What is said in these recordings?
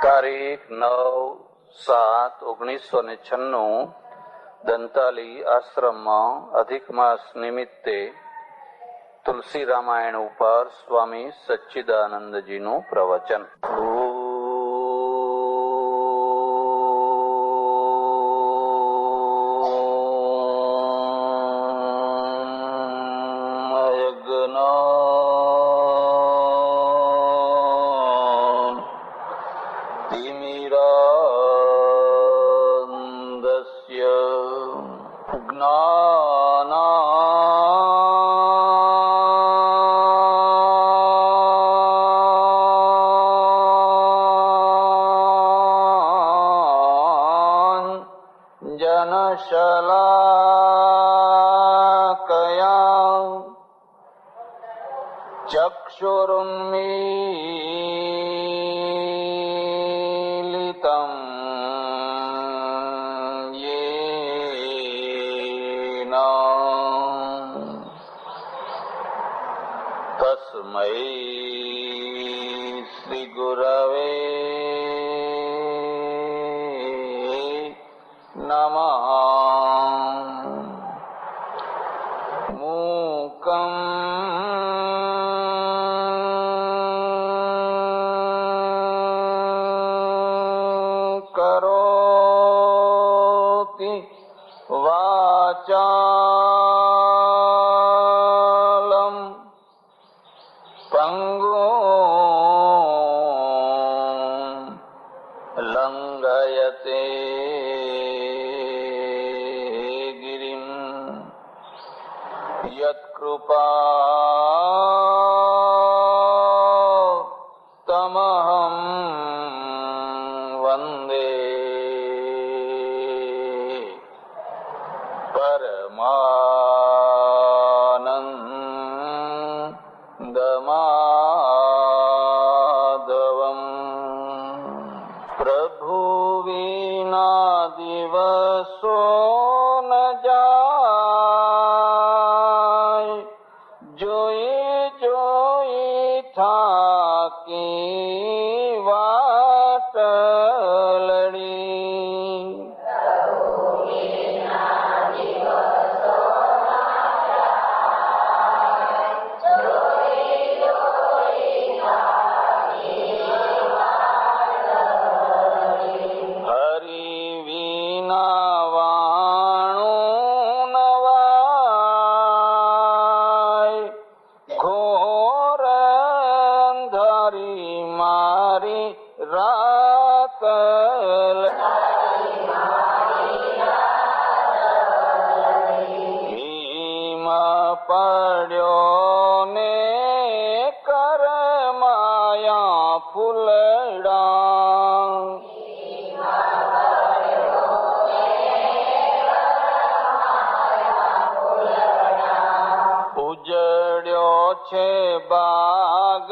તારીખ 9/7/1996 દંતાલી આશ્રમમાં અધિક માસ નિમિત્તે તુલસી રામાયણ ઉપર સ્વામી સચ્ચિદાનંદજીનું પ્રવચન. ચક્ષુરુન્મીલિતં યેન તસ્મૈ શ્રી ગુરવે નમઃ. મૂકં કરોતિ વાચાલં પંગું લંઘયતે ગિરિં યત્કૃપાતમહં વંદે પરમાનંદમાધવં. પ્રભુ વિના દિવસો ન જાય, જોઈ જોઈ થાકી વાટ લડી. હરિ વિના વાણું નવાય, ઘોર અંધારી મારી રાત ભીમા પડ્યો ને કરમાયા ફૂલડા. ઉજડ્યો છે બાગ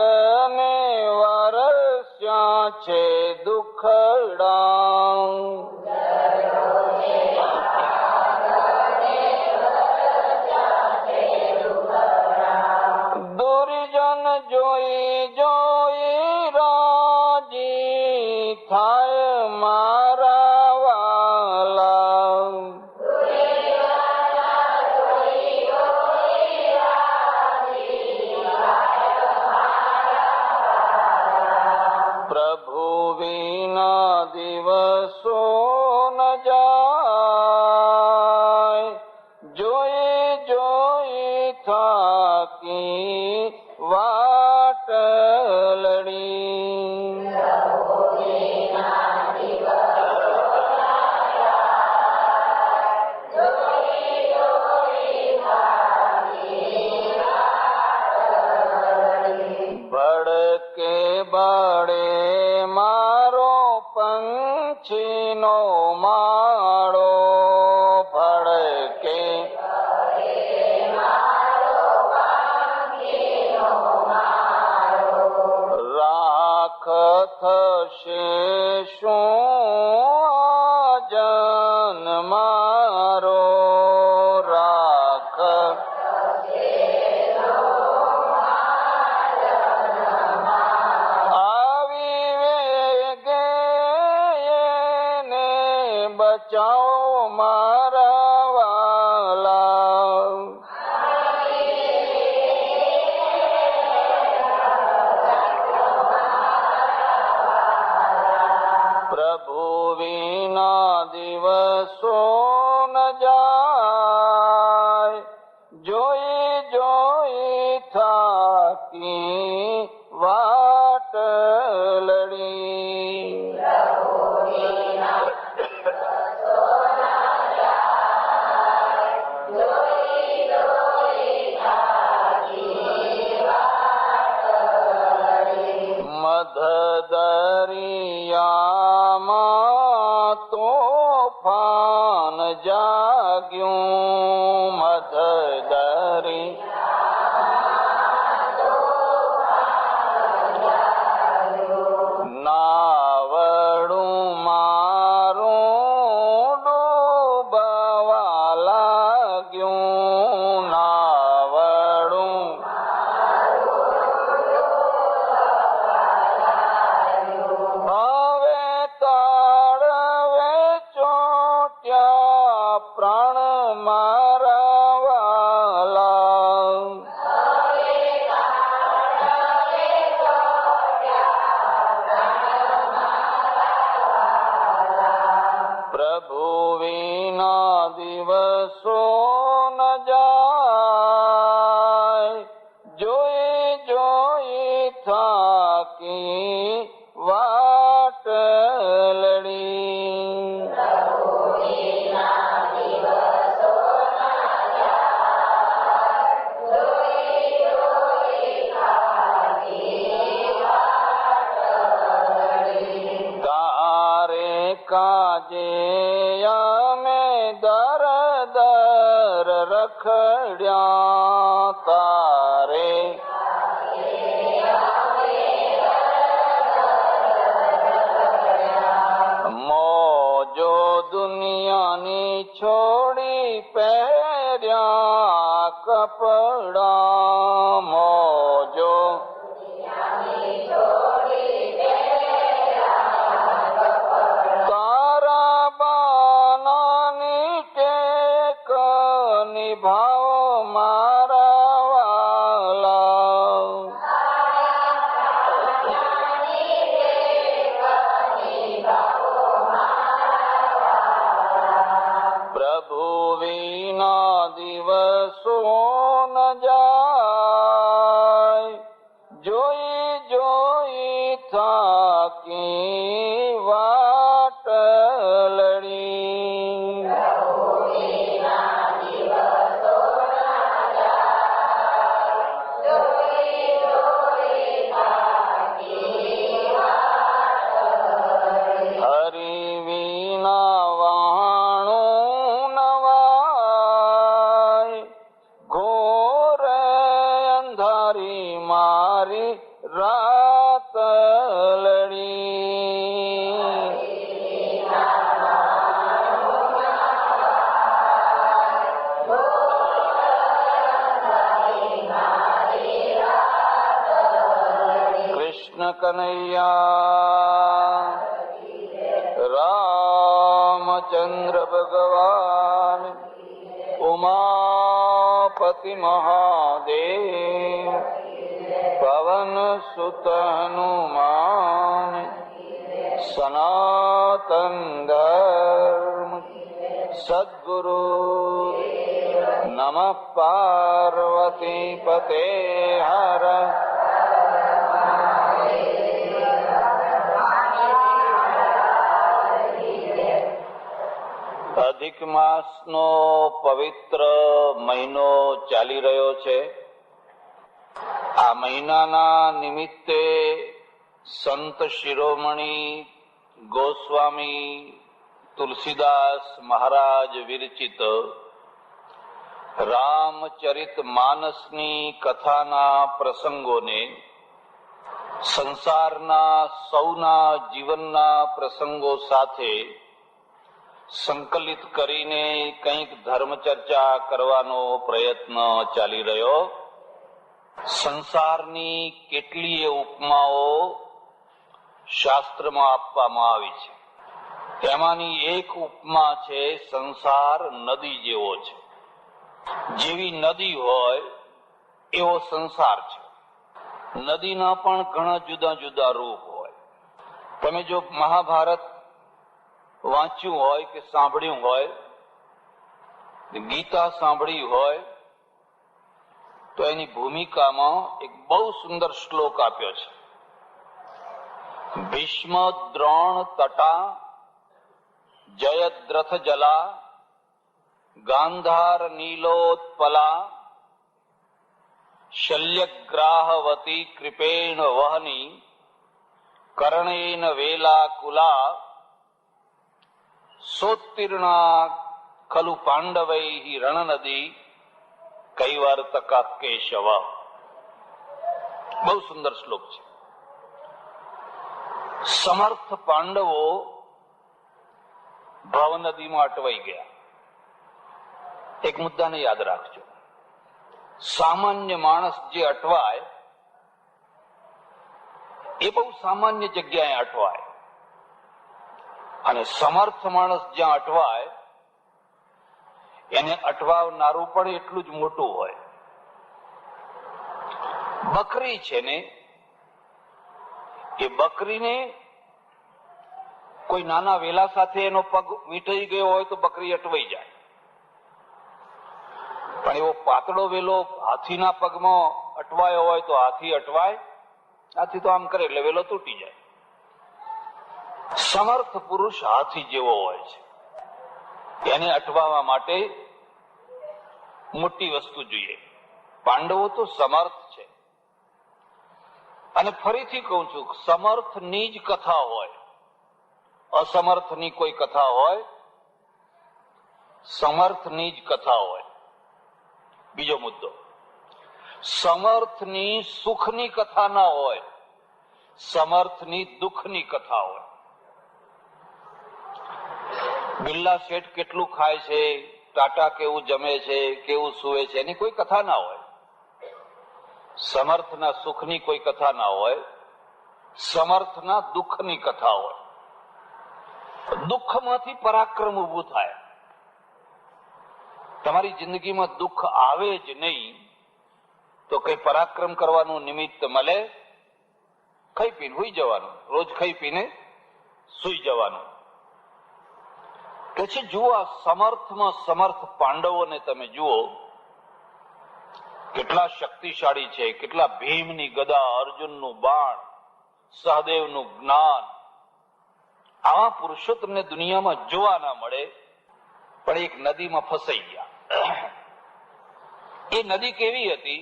ને વરસ્યા છે દુખડા. દુર્જન જોઈ જોઈ રાજી થાય મારા વાલા. પ્રભુ વિના દિવસો ન જાય, જોઈ જોઈ થાકી વાટ લડી. ભડકે બળે મારો પંછીનો માળો, ભડકે રાખ થશે શું જન મારો. રાખ આવી વેગે બચાવો મારા વાલા. પ્રભુ વિના દિવસો ન જાય, જોઈ જોઈ થાકી વાટ લડી. મધ દરિયામાં તોફાન જાગ્યું, મધ નાવડું મારું ડૂબવા લાગ્યું, નાવડું. હવે તાળવે ચોટ્યા પ્રાણ મારા વાલા. પ્રભુ વિના દિવસો ન જાય, જોઈ જોઈ થાકી વાટ લડી. તારે કાજે અમે દર દર રખડ્યા, તારે મોજો દુનિયાની છોડી પહેર્યા કપડા, મોજો તારા બાનાની ટેક નિભાવ મારા વાલા. પ્રભુ વિના દિવસો ન જાય, જોઈ જોઈ થાકી વાટ લડી. હરિ વિના વાણું નવાય, ઘોર અંધારી મારી રાત લડી. કૃષ્ણ કનૈયા રામચંદ્ર ભગવાન, ઉમાપતિ મહાદેવ, પવન સુત હનુમાન, સનાતન ધર્મ સદ્ગુરુ. નમઃ પાર્વતી પતે હર. અધિક માસનો પવિત્ર મહિનો ચાલી રહ્યો છે. આ મહિનાના નિમિત્તે સંત શિરોમણી ગોસ્વામી તુલસીદાસ મહારાજ વિરચિત રામચરિત માનસની કથાના પ્રસંગોને સંસારના સૌના જીવનના પ્રસંગો સાથે સંકલિત કરીને કંઈક ધર્મચર્ચા કરવાનો પ્રયત્ન ચાલી રહ્યો. સંસારની કેટલીય ઉપમાઓ શાસ્ત્રમાં આપવામાં આવી છે. તેમાંની એક ઉપમા છે સંસાર નદી જેવો છે. જેવી નદી હોય એવો સંસાર છે. નદીના પણ ઘણા જુદા જુદા રૂપ હોય. તમે જો મહાભારત વાંચ્યું હોય કે સાંભળ્યું હોય, ગીતા સાંભળી હોય, તો એની ભૂમિકામાં એક બહુ સુંદર શ્લોક આપ્યો છે. ભીષ્મ દ્રોણ તટા જયદ્રથ જલા ગાંધાર નીલોત્પલા શલ્યગ્રાહવતી કૃપેણ વહની કર્ણેન વેલાકુલા સોત્તીર્ણા ખલુ પાંડવૈઃ રણનદી કૈવર્તકા કેશવ. બહુ સુંદર શ્લોક છે. સમર્થ પાંડવો ભવ નદીમાં અટવાઈ ગયા. એક મુદ્દાને યાદ રાખજો, સામાન્ય માણસ જે અટવાય એ બહુ સામાન્ય જગ્યાએ અટવાય, અને સમર્થ માણસ જ્યાં અટવાય એને અટવાવનારું પણ એટલું જ મોટું હોય. બકરી છે ને, એ બકરીને કોઈ નાના વેલા સાથે એનો પગ વીંટાઈ ગયો હોય તો બકરી અટવાઈ જાય, પણ એવો પાતળો વેલો હાથીના પગમાં અટવાયો હોય તો હાથી અટવાય? હાથી તો આમ કરે એટલે વેલો તૂટી જાય. સમર્થ પુરુષ હાથી જેવો હોય છે. એને અટવાવા માટે મોટી વસ્તુ જોઈએ. પાંડવો તો સમર્થ છે. અને ફરીથી કહું છું, સમર્થની જ કથા હોય, અસમર્થની કોઈ કથા હોય? સમર્થની જ કથા હોય. બીજો મુદ્દો, સમર્થની સુખની કથા ના હોય, સમર્થની દુઃખની કથા હોય. બિરલા શેઠ કેટલું ખાય છે, ટાટા કેવું જમે છે, કેવું સૂવે છે, એની કોઈ કથા ના હોય. સમર્થના સુખની કોઈ કથા ના હોય, સમર્થના દુઃખની કથા હોય. દુઃખમાંથી પરાક્રમ ઉભું થાય. તમારી જિંદગીમાં દુઃખ આવે જ નહીં તો કઈ પરાક્રમ કરવાનું નિમિત્ત મળે? ખાઈ પીને સુઈ જવાનું, રોજ ખાઈ પીને સુઈ જવાનું. પછી જુઓ, આ સમર્થમાં સમર્થ પાંડવોને તમે જુઓ, કેટલા શક્તિશાળી છે, કેટલા ભીમની ગદા, અર્જુનનું બાણ, સહદેવનું જ્ઞાન. આવા પુરુષો તમને દુનિયામાં જોવા ના મળે. પણ એક નદીમાં ફસાઈ ગયા. એ નદી કેવી હતી?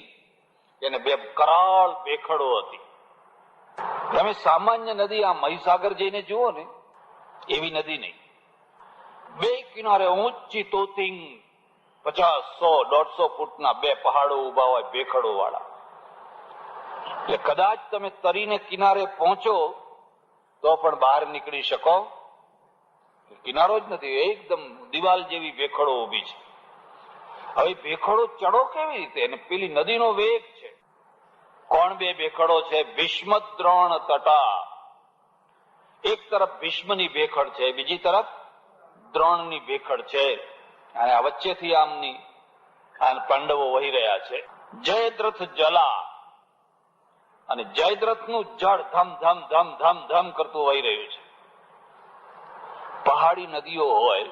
એને બે કરાળ ભેખડો હતી. તમે સામાન્ય નદી આ મહીસાગર જઈને જુઓ ને, એવી નદી નહીં. બે કિનારે ઊંચી તોતિંગ 50, 100, 150 ફૂટના બે પહાડો ઉભા હોય, ભેખડો વાળા. એટલે કદાચ તમે તરીને કિનારે પહોંચો તો પણ બહાર નીકળી શકો? કિનારો જ નથી, એકદમ દિવાલ જેવી ભેખડો ઉભી છે. હવે ભેખડો ચડો કેવી રીતે? અને પેલી નદીનો વેગ છે. કોણ બે ભેખડો છે? ભીષ્મ દ્રોણ તટા. એક તરફ ભીષ્મની ભેખડ છે, બીજી તરફ દ્રોણની ભેખડ છે, અને આ વચ્ચેથી આમની પાંડવો વહી રહ્યા છે. જયદ્રથ જલા, અને જયદ્રથનું જળ ધમ ધમ ધમ ધમ ધમ કરતું વહી રહ્યું છે. પહાડી નદીઓ હોય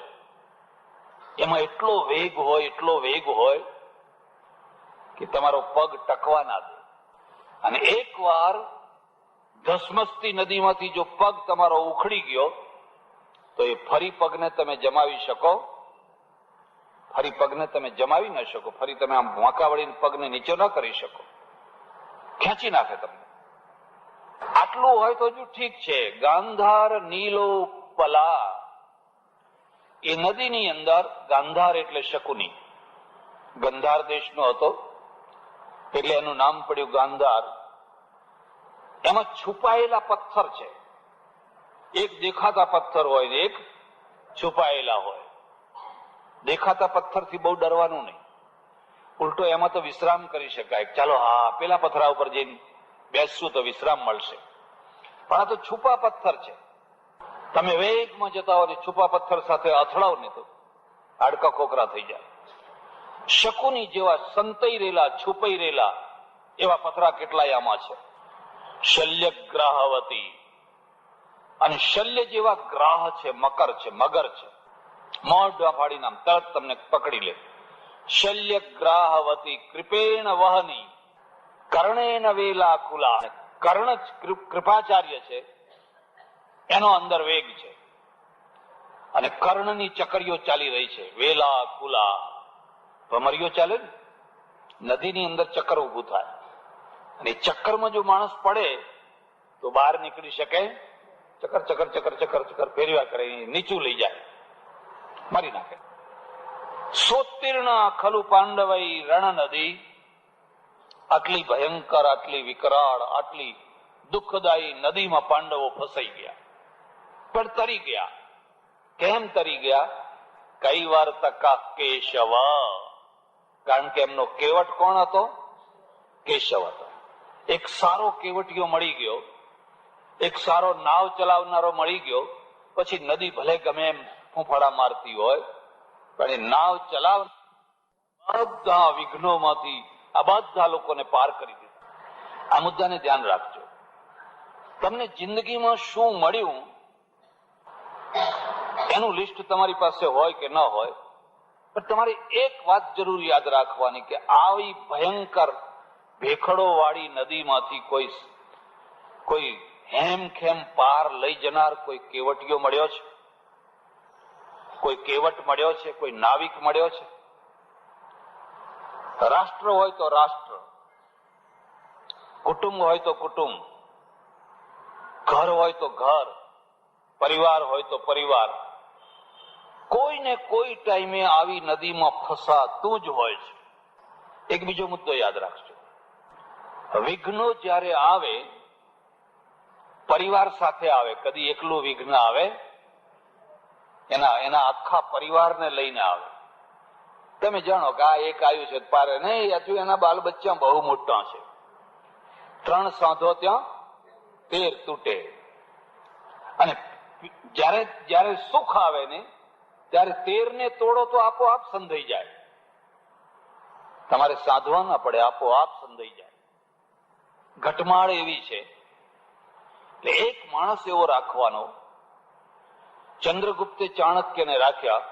એમાં એટલો વેગ હોય, એટલો વેગ હોય કે તમારો પગ ટકવા ના દે. અને એકવાર ધસમસતી નદીમાંથી જો પગ તમારો ઉખડી ગયો તો એ ફરી પગને તમે જમાવી શકો? ફરી પગને તમે જમાવી ન શકો. ફરી તમે આમ વાંકા વળીને પગને નીચે ન કરી શકો, ખેંચી નાખે તમને. આટલું હોય તો હજુ ઠીક છે. ગાંધાર નીલો પલા, એ નદીની અંદર, ગાંધાર એટલે શકુની, ગંધાર દેશનો હતો એટલે એનું નામ પડ્યું ગાંધાર. એમાં છુપાયેલા પથ્થર છે. એક દેખાતા પથ્થર હોય ને એક છુપાયેલા હોય. દેખાતા પથ્થરથી બહુ ડરવાનું નહીં, ઉલટો એમાં તો વિશ્રામ કરી શકાય. ચાલો હા, પેલા પથ્થરા ઉપર જઈને બેસશું તો વિશ્રામ મળશે. પણ આ તો છુપા પથ્થર છે. તમે વેગમાં જતા હો છુપા પથ્થર સાથે અથડાવ ને તો હાડકા ખોખરા થઈ જાય. શકુની જેવા સંતાઈ રહેલા, છુપાઈ રહેલા એવા પથરા કેટલાય આમાં છે. શલ્યગ્રાહવતી, અને શલ્ય જેવા ગ્રાહ છે, મકર છે, મગર છે. મોઢા ફાડીને આમ તરત તમને પકડી લે. શલ્યગ્રાહવતી કૃપેણ વહની કર્ણેન વેલાકુલા. કર્ણ જ કૃપાચાર્ય છે, એનો અંદર વેગ છે, અને કર્ણની ચકરીઓ ચાલી રહી છે. વેલાકુલા ભમરીઓ ચાલે ને, નદીની અંદર ચક્કર ઉભું થાય, અને ચક્કરમાં જો માણસ પડે તો બહાર નીકળી શકે? ચક્કર ચક્કર ચક્કર ચક્કર ચક્કર ફેરવ્યા કરે, નીચું લઈ જાય, મારી નાખે. સોતીર્ણ ખલુ પાંડવઈ રણ નદી. આટલી ભયંકર, આટલી વિકરાળ, આટલી દુઃખદાયી નદીમાં પાંડવો ફસાઈ ગયા, પણ તરી ગયા. કેમ તરી ગયા? કઈ વાર તકા કેશવ, કારણ કે એમનો કેવટ કોણ હતો? કેશવ હતો. એક સારો કેવટીયો મળી ગયો, એક સારો નાવ ચલાવનારો મળી ગયો. પછી નદી ભલે ગમે એમ ફૂંફાડા મારતી હોય, પણ એ નાવ ચલાવ બધા વિઘ્નોમાંથી આ બધા લોકોને પાર કરી દીધા. આ મુદ્દાને ધ્યાન રાખજો. તમને જિંદગીમાં શું મળ્યું એનું લિસ્ટ તમારી પાસે હોય કે ન હોય, પણ તમારે એક વાત જરૂર યાદ રાખવાની કે આવી ભયંકર ભેખડો વાળી નદીમાંથી કોઈ હેમખેમ પાર લઈ જનાર કોઈ કેવટીયો મળ્યો છે? કોઈ કેવટ મળ્યો છે? કોઈ નાવિક મળ્યો છે? રાષ્ટ્ર હોય તો રાષ્ટ્ર, કુટુંબ હોય તો કુટુંબ, ઘર હોય તો ઘર, પરિવાર હોય તો પરિવાર, કોઈને કોઈ ટાઈમે આવી નદીમાં ફસાતું જ હોય છે. એક બીજો મુદ્દો યાદ રાખજો. વિઘ્નો જ્યારે આવે, પરિવાર સાથે આવે. કદી એકલું વિઘ્ન આવે? એના આખા પરિવારને લઈને આવે. તમે જાણો કે આ એક આવ્યું છે પારે નહીં, હજુ એના બાલ બચ્ચા બહુ મોટા છે. 3 સાંધો ત્યાં 13 તૂટે. અને જયારે સુખ આવે ને ત્યારે 13 ને તોડો તો આપોઆપ સંધાઈ જાય. તમારે સાધવા ના પડે, આપોઆપ સંધાઈ જાય. ઘટમાળ એવી છે. એટલે એક માણસ એવો રાખવાનો. ચંદ્રગુપ્તે ચાણક્યને રાખ્યા,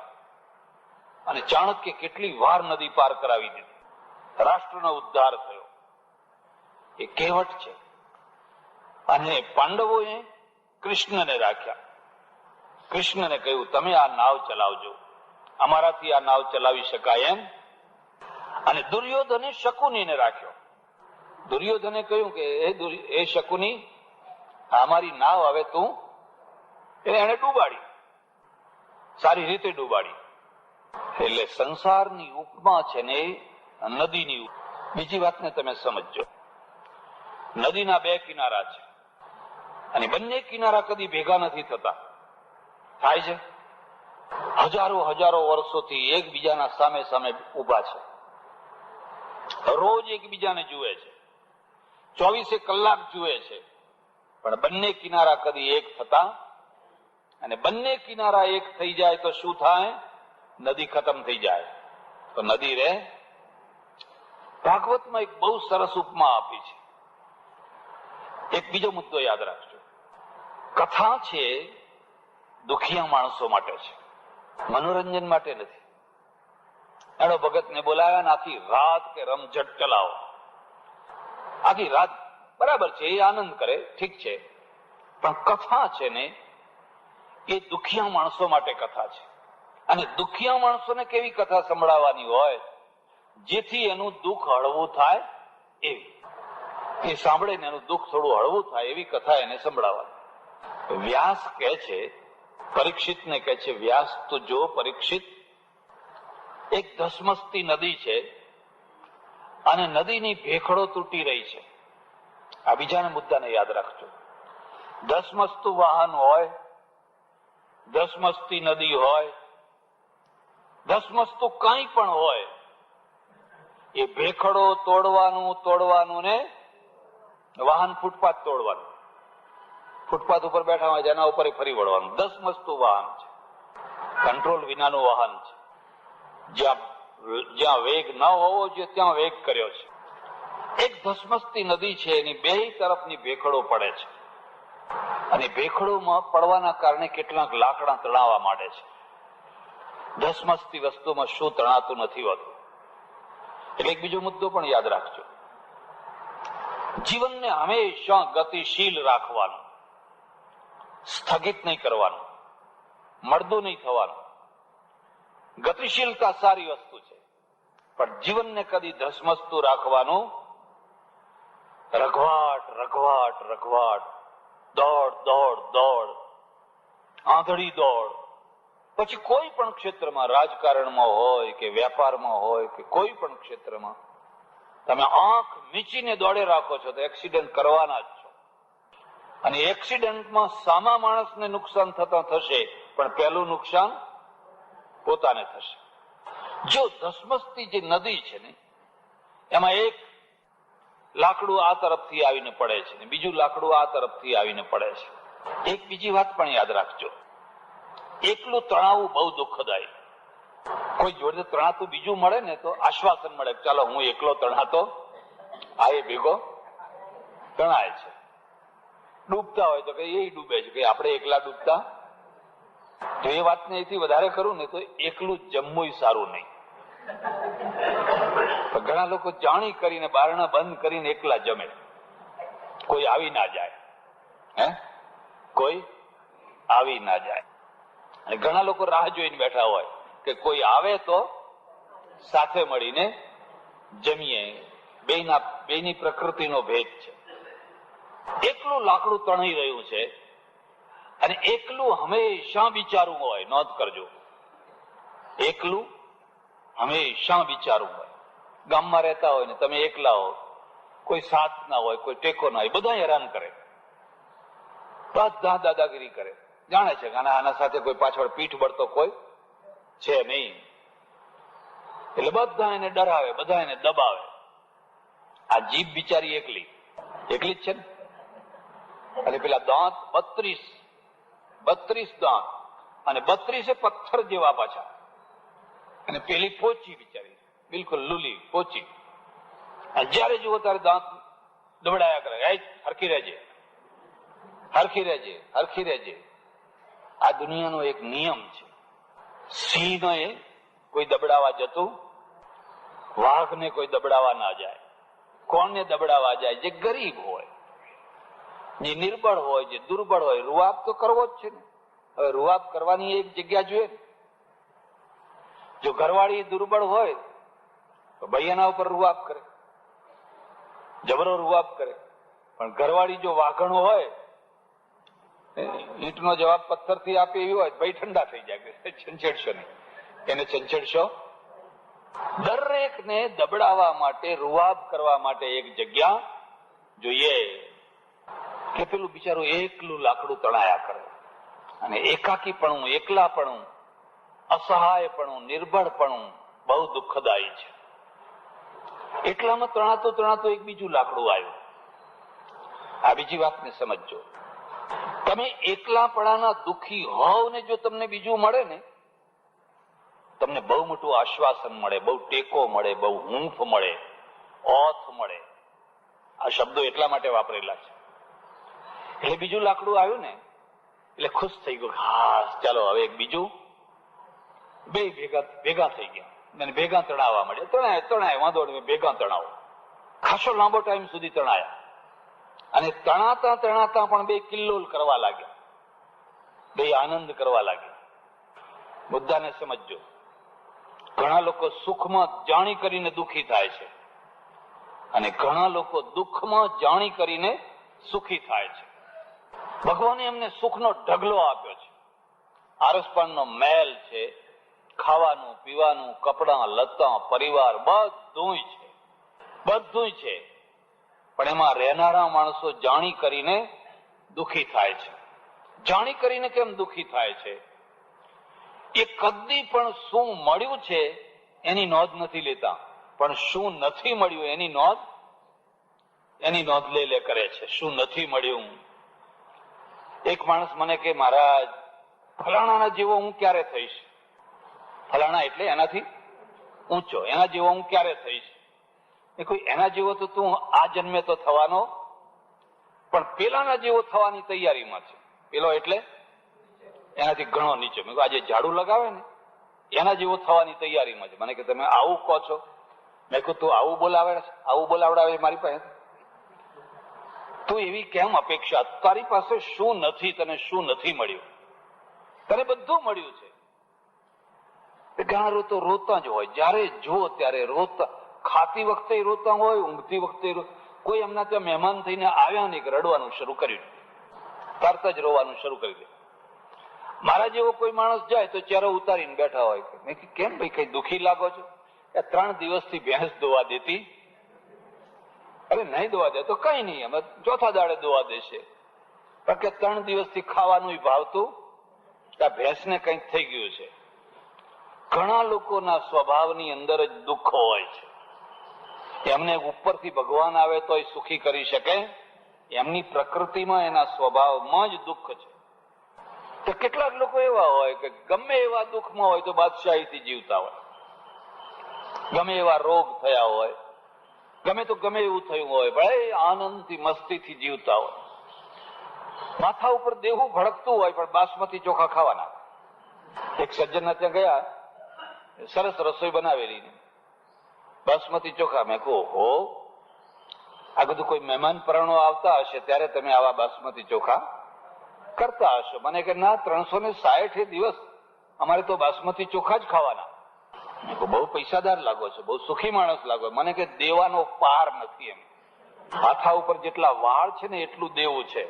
અને ચાણક્ય કેટલી વાર નદી પાર કરાવી દીધી. રાષ્ટ્રનો ઉદ્ધાર થયો. એ કહેવત છે. અને પાંડવોએ કૃષ્ણને રાખ્યા. કૃષ્ણને કહ્યું તમે આ નાવ ચલાવજો, અમારાથી આ નાવ ચલાવી શકાય એમ. અને દુર્યોધને શકુનીને રાખ્યો. દુર્યોધને કહ્યું કે એ શકુની, અમારી નાવ હવે તું. એને ડૂબાડી, સારી રીતે ડૂબાડી. એટલે સંસારની ઉપમા છે ને નદીની. બીજી વાતને તમે સમજો. નદીના 2 કિનારા છે, અને બંને કિનારા કદી ભેગા નથી થતા. થાય છે? હજારો વર્ષોથી એકબીજાના સામે સામે ઉભા છે, રોજ એકબીજાને જુએ છે, 24 કલાક જુએ છે, પણ બંને કિનારા કદી એક થતા. અને બંને કિનારા એક થઈ જાય તો શું થાય? નદી ખતમ થઈ જાય તો નદી રહે? ભાગવતમાં એક બહુ સરસ ઉપમા આપી છે. એક બીજો મુદ્દો યાદ રાખજો. કથા છે દુખિયા માણસો માટે છે, મનોરંજન માટે નથી. એનો ભગતને બોલાવ્યા ને આખી રાત કે રમઝટ ચલાવો. આખી રાત બરાબર છે, એ આનંદ કરે, ઠીક છે, પણ કથા છે ને એ દુખિયા માણસો માટે કથા છે. અને દુખિયા માણસોને કેવી કથા સંભળાવવાની હોય જેથી એનું દુઃખ હળવું થાય એવી. એ સાંભળે ને એનું દુઃખ થોડું હળવું થાય એવી કથા એને સંભળાવવાની. વ્યાસ કહે છે, પરીક્ષિતને કહે છે, વ્યાસ તો જો પરીક્ષિત, એક ધસમસતી નદી છે અને નદીની ભેખડો તૂટી રહી છે. આ બીજાના મુદ્દાને યાદ રાખજો. ધસમસતું વાહન હોય, ધસમસતી નદી હોય, ધસમસતું કંઈ પણ હોય, એ ભેખડો તોડવાનું ને વાહન ફૂટપાથ તોડવાનું. ફૂટપાથ ઉપર બેઠા હોય જેના ઉપર ફરી વળવાનું. ધસમસતું વાહન છે, કંટ્રોલ વિનાનું વાહન છે. જ્યાં વેગ ન હોવો જોઈએ ત્યાં વેગ કર્યો છે. એક ધસમસતી નદી છે, એની બે તરફની ભેખડો પડે છે અને ભેખડોમાં પડવાના કારણે કેટલાક લાકડા તણાવવા માંડે છે. ધસમસતી વસ્તુમાં શું તણાતું નથી હોતું. એટલે એક બીજો મુદ્દો પણ યાદ રાખજો. જીવનને હંમેશા ગતિશીલ રાખવાનું, સ્થગિત નહીં કરવાનું, મળદું નહીં થવાનું. ગતિશીલતા સારી વસ્તુ છે, પણ જીવનને કદી ધસમસતું રાખવાનું. રઘવાટ રઘવાટ રઘવાટ, દોડ દોડ દોડ, આંધળી દોડ. પછી કોઈ પણ ક્ષેત્રમાં, રાજકારણમાં હોય કે વેપારમાં હોય કે કોઈ પણ ક્ષેત્રમાં તમે આંખ મીચીને દોડે રાખો છો તો એક્સિડન્ટ કરવાના જ છો. અને એક્સિડન્ટમાં સામા માણસને નુકસાન થતા થશે, પણ પહેલું નુકસાન પોતાને થશે. જો ધસમસતી જે નદી છે ને, એમાં એક લાકડું આ તરફથી આવીને પડે છે ને બીજું લાકડું આ તરફથી આવીને પડે છે. એક બીજી વાત પણ યાદ રાખજો, એકલું તણાવવું બહુ દુઃખદાયી. કોઈ જોડે તણાતું બીજું મળે ને તો આશ્વાસન મળે, ચાલો હું એકલો તણાતો આ એ ભેગો તણાય છે. ડૂબતા હોય તો કઈ એ ડૂબે છે, કઈ આપણે એકલા ડૂબતા. જો એ વાતને એથી વધારે કરું ને તો એકલું જમવું સારું નહીં. ઘણા લોકો જાણી કરીને બારણા બંધ કરીને એકલા જમે, કોઈ આવી ના જાય. કોઈ આવી ના જાય. અને ઘણા લોકો રાહ જોઈને બેઠા હોય કે કોઈ આવે તો સાથે મળીને જમીએ. બેની પ્રકૃતિનો ભેદ છે. એકલું લાકડું તણાઈ રહ્યું છે અને એકલું હંમેશા વિચારવું હોય. નોંધ કરજો, એકલું હંમેશા વિચારવું હોય. ગામમાં રહેતા હોય ને તમે એકલા હો, કોઈ સાથ ના હોય, કોઈ ટેકો ના હોય, બધા હેરાન કરે, બધા દાદાગીરી કરે. જાણે છે કે આના સાથે કોઈ પાછળ પીઠ બળતો કોઈ છે નહીં, એટલે બધા એને ડરાવે, બધા એને દબાવે. આ જીભ બિચારી એકલી જ છે ને. અને પેલા દાંત 32 દાંત, અને 32 પથ્થર જેવા પાછા. અને પેલી પોચી બિચારી બિલકુલ લુલી પોચી. જયારે જુઓ ત્યારે દાંત દબડાયા કરે, હરખી રહેજે, હરખી રહેજે, હરખી રહેજે. આ દુનિયાનો એક નિયમ છે. સિંહને કોઈ દબડાવા જતું, વાઘને કોઈ દબડાવા ના જાય. કોણને દબડાવા જાય? જે ગરીબ હોય, જે નિર્બળ હોય, જે દુર્બળ હોય. રૂઆબ તો કરવો જ છે ને. હવે રૂઆબ કરવાની એક જગ્યા જોઈએ ને. જો ઘરવાળી દુર્બળ હોય તો ભાઈના ઉપર રૂઆબ કરે, જબરો રૂઆબ કરે. પણ ઘરવાળી જો વાઘણો હોય, ઈંટનો જવાબ પથ્થરથી આપે એવી હોય, ભાઈ ઠંડા થઈ જાય, છંછેડશો નહીં, એને છંછેડશો. દરેકને દબડાવવા માટે, રૂઆબ કરવા માટે એક જગ્યા જોઈએ. કે પેલું બિચારું એકલું લાકડું તણાયા કરે. અને એકાકીપણું, એકલાપણું, અસહાયપણું, નિર્બળપણું બહુ દુઃખદાયી છે. એટલામાં તણાતું તણાતું એક બીજું લાકડું આવ્યું. આ બીજી વાતને સમજજો. તમે એકલાપણાના દુઃખી હોવ ને જો તમને બીજું મળે ને, તમને બહુ મોટું આશ્વાસન મળે, બહુ ટેકો મળે, બહુ હૂંફ મળે, ઓથ મળે. આ શબ્દો એટલા માટે વાપરેલા છે. એટલે બીજું લાકડું આવ્યું ને એટલે ખુશ થઈ ગયો. હા ચાલો હવે એક બીજું. બે ભેગા થઈ ગયા અને ભેગા તણાવવા મળ્યા. તણાય વાંધો નહીં, ભેગા તણાવો. ખાસો લાંબો ટાઈમ સુધી તણાયા. અને તણાતા તણાતા પણ બે કિલ્લોલ કરવા લાગ્યા, બે આનંદ કરવા લાગ્યા. મુદ્દાને સમજજો. ઘણા લોકો સુખમાં જાણી કરીને દુઃખી થાય છે અને ઘણા લોકો દુઃખમાં જાણી કરીને સુખી થાય છે. ભગવાને એમને સુખનો ઢગલો આપ્યો છે. આરસપાનનો મહેલ છે, ખાવાનું પીવાનું, કપડા લત્તા, પરિવાર બધું છે, બધું છે. પણ એમાં રહેનારા માણસો જાણી કરીને દુઃખી થાય છે. જાણી કરીને કેમ દુઃખી થાય છે? એ કદી પણ શું મળ્યું છે એની નોંધ નથી લેતા, પણ શું નથી મળ્યું એની નોંધ લે કરે છે. શું નથી મળ્યું એક માણસ મને કે મહારાજ ફલાણાના જેવો હું ક્યારે થઈશ? ફલાણા એટલે એનાથી ઊંચો, એના જેવો હું ક્યારે થઈશ? એ કોઈ એના જેવો તો તું આ જન્મે તો થવાનો, પણ પેલાના જેવો થવાની તૈયારીમાં છે. પેલો એટલે એનાથી ઘણો નીચે. મેં આજે ઝાડુ લગાવે ને એના જેવો થવાની તૈયારીમાં છે. મને કે તમે આવું કહો છો? મેં કહ્યું તું આવું બોલાવડાવે મારી પાસે? તું એવી કેમ અપેક્ષા? તારી પાસે શું નથી? તને શું નથી મળ્યું? તને બધું મળ્યું છે. ઘણા તો રોતા જ હોય, જયારે જો ત્યારે રોતા. ખાતી વખતે રોતા હોય, ઊંઘતી વખતે. કોઈ એમના ત્યાં મહેમાન થઈને આવ્યા નહીં કે રડવાનું શરૂ કર્યું, તરત જ રોવાનું શરૂ કરી દે. મારા જેવો કોઈ માણસ જાય તો ચહેરો ઉતારીને બેઠા હોય. મેં કીધું કેમ ભાઈ, કઈ દુખી લાગો છો? 3 દિવસથી ભેંસ દોવા દેતી. અરે નહીં દોવા દે તો કઈ નહીં, અમે ચોથા દાડે દોવા દેશે. પણ કે 3 દિવસથી ખાવાનું ભાવતું, આ ભેંસને કંઈક થઈ ગયું છે. ઘણા લોકોના સ્વભાવની અંદર જ દુઃખ હોય છે. એમને ઉપરથી ભગવાન આવે તો સુખી કરી શકે, એમની પ્રકૃતિમાં એના સ્વભાવમાં જ દુઃખ છે. તો કેટલાક લોકો એવા હોય કે ગમે એવા દુઃખમાં હોય તો બાદશાહીથી જીવતા હોય, ગમે એવા રોગ થયા હોય, ગમે એવું થયું હોય, ભાઈ આનંદથી મસ્તીથી જીવતા હોય. માથા ઉપર દેવું ભડકતું હોય પણ બાસમતી ચોખા ખાવાના. એક સજ્જનના ત્યાં ગયા, સરસ રસોઈ બનાવેલી, બાસમતી ચોખા. મેં કહું હો, આ બધું કોઈ મહેમાન પરણો આવતા હશે ત્યારે તમે આવા બાસમતી ચોખા કરતા હશો. મને કે ના, 360 દિવસ અમારે તો બાસમતી ચોખા જ ખાવાના. મેં કહું બહુ પૈસાદાર લાગો છો, બહુ સુખી માણસ લાગો. મને કે દેવાનો પાર નથી. એમ માથા ઉપર જેટલા વાળ છે ને એટલું દેવું છે,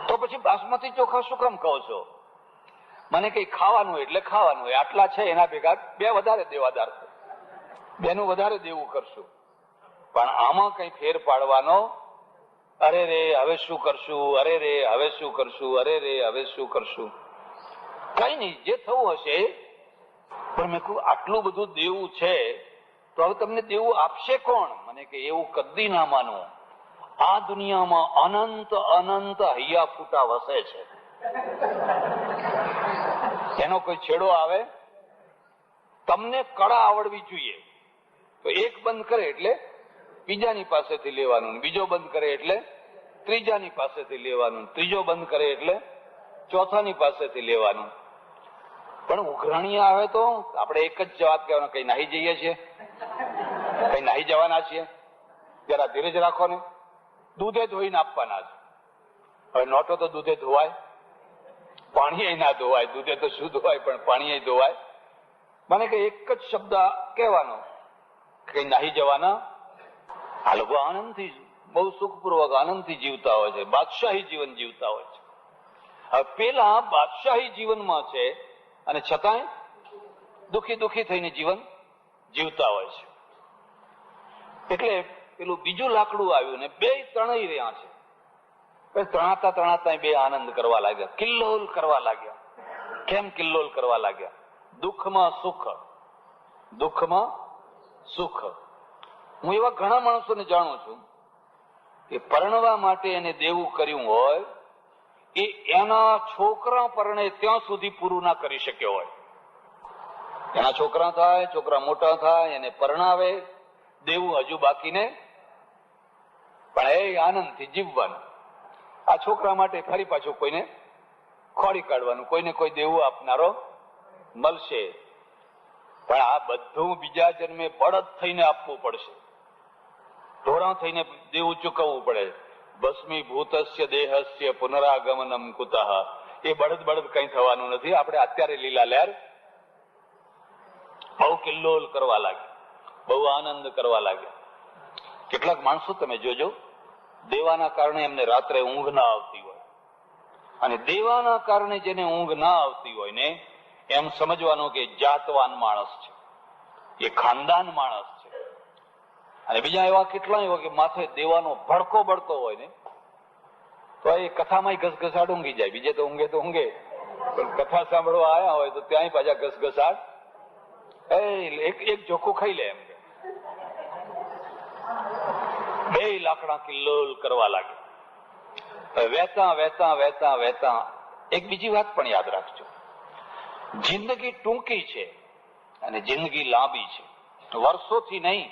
તો પછી બાસમતી ચોખા શું કામ કહો છો? મને કઈ ખાવાનું એટલે ખાવાનું હોય, આટલા છે એના ભેગા 2 વધારે દેવાદાર, 2નું વધારે દેવું કરશું. પણ આમાં કઈ ફેર પાડવાનો, અરે રે હવે શું કરશું, અરે રે હવે શું કરશું, અરે રે હવે શું કરશું, કઈ નહીં, જે થવું હશે. પણ મેં કહ્યું આટલું બધું દેવું છે તો હવે તમને દેવું આપશે કોણ? મને કે એવું કદી ના માનવું. આ દુનિયામાં અનંત અનંત હૈયા ફૂટા વસે છે, એનો કોઈ છેડો આવે? તમને કળા આવડવી જોઈએ. તો એક બંધ કરે એટલે બીજાની પાસેથી લેવાનું, બીજો બંધ કરે એટલે ત્રીજાની પાસેથી લેવાનું, ત્રીજો બંધ કરે એટલે ચોથાની પાસેથી લેવાનું. પણ ઉઘરાણી આવે તો આપણે એક જ વાત કહેવાનું, કઈ નાહી જઈએ છીએ, કઈ નાહી જવાના છીએ, જરા ધીરજ રાખો ને. દૂધે ધોઈને આપવાના છે. હવે નોટો તો દૂધે ધોવાય, પાણી ના ધોવાય. દૂધે તો શું ધોવાય, પણ પાણી ધોવાય. મને કે એક જ શબ્દ કહેવાનો, કઈ નાહી જવાના. આ લોકો આનંદથી, બહુ સુખપૂર્વક આનંદથી જીવતા હોય છે, બાદશાહી જીવન જીવતા હોય છે. હવે પેલા બાદશાહી જીવનમાં છે અને છતાંય દુખી થઈને જીવન જીવતા હોય છે. એટલે પેલું બીજું લાકડું આવ્યું ને 2 ત્રણેય રહ્યા છે. તણાતા 2 આનંદ કરવા લાગ્યા, કિલ્લોલ કરવા લાગ્યા. કેમ કિલ્લોલ કરવા લાગ્યા? દુઃખમાં સુખ. હું એવા ઘણા માણસોને જાણું છું કે પરણવા માટે એને દેવું કર્યું હોય એ એના છોકરા પરણે ત્યાં સુધી પૂરું ના કરી શક્યો હોય. એના છોકરા થાય, છોકરા મોટા થાય, એને પરણાવે, દેવું હજુ બાકીને, પણ એ આનંદથી જીવવાનું. આ છોકરા માટે ફરી પાછું કોઈને ખોડી કાઢવાનું, કોઈને કોઈ દેવું આપનારો મળશે. પણ આ બધું બીજા જન્મે બળદ થઈને આપવું પડશે, ઢોરા થઈને દેવું ચૂકવવું પડે. ભસ્મીભૂતસ્ય દેહસ્ય પુનરાગમનમ કુતઃ. એ બળદ કઈ થવાનું નથી. આપણે અત્યારે લીલા લહેર બહુ કિલ્લોલ કરવા લાગ્યા, બહુ આનંદ કરવા લાગ્યા. કેટલાક માણસો તમે જોજો, દેવાના કારણે એમને રાત્રે ઊંઘ ના આવતી હોય, અને દેવાના કારણે જેને ઊંઘ ના આવતી હોય ને એમ સમજવાનું કે જાતવાન માણસ છે, એ ખાનદાન માણસ છે. અને બીજા એવા કેટલા એવા કે માથે દેવાનો ભડકો બળતો હોય ને તો એ કથામાં ઘસઘસાટ ઊંઘી જાય. બીજે તો ઊંઘે, પણ કથા સાંભળવા આવ્યા હોય તો ત્યાં પાછા ઘસઘસાટ. એક જોખું ખાઈ લે એમ. 2 લાકડા કિલ્લોલ કરવા લાગે. વહેતા વહેતા વહેતા વહેતા એક બીજી વાત પણ યાદ રાખજો, જિંદગી ટૂંકી છે અને જિંદગી લાંબી છે. વર્ષોથી નહીં,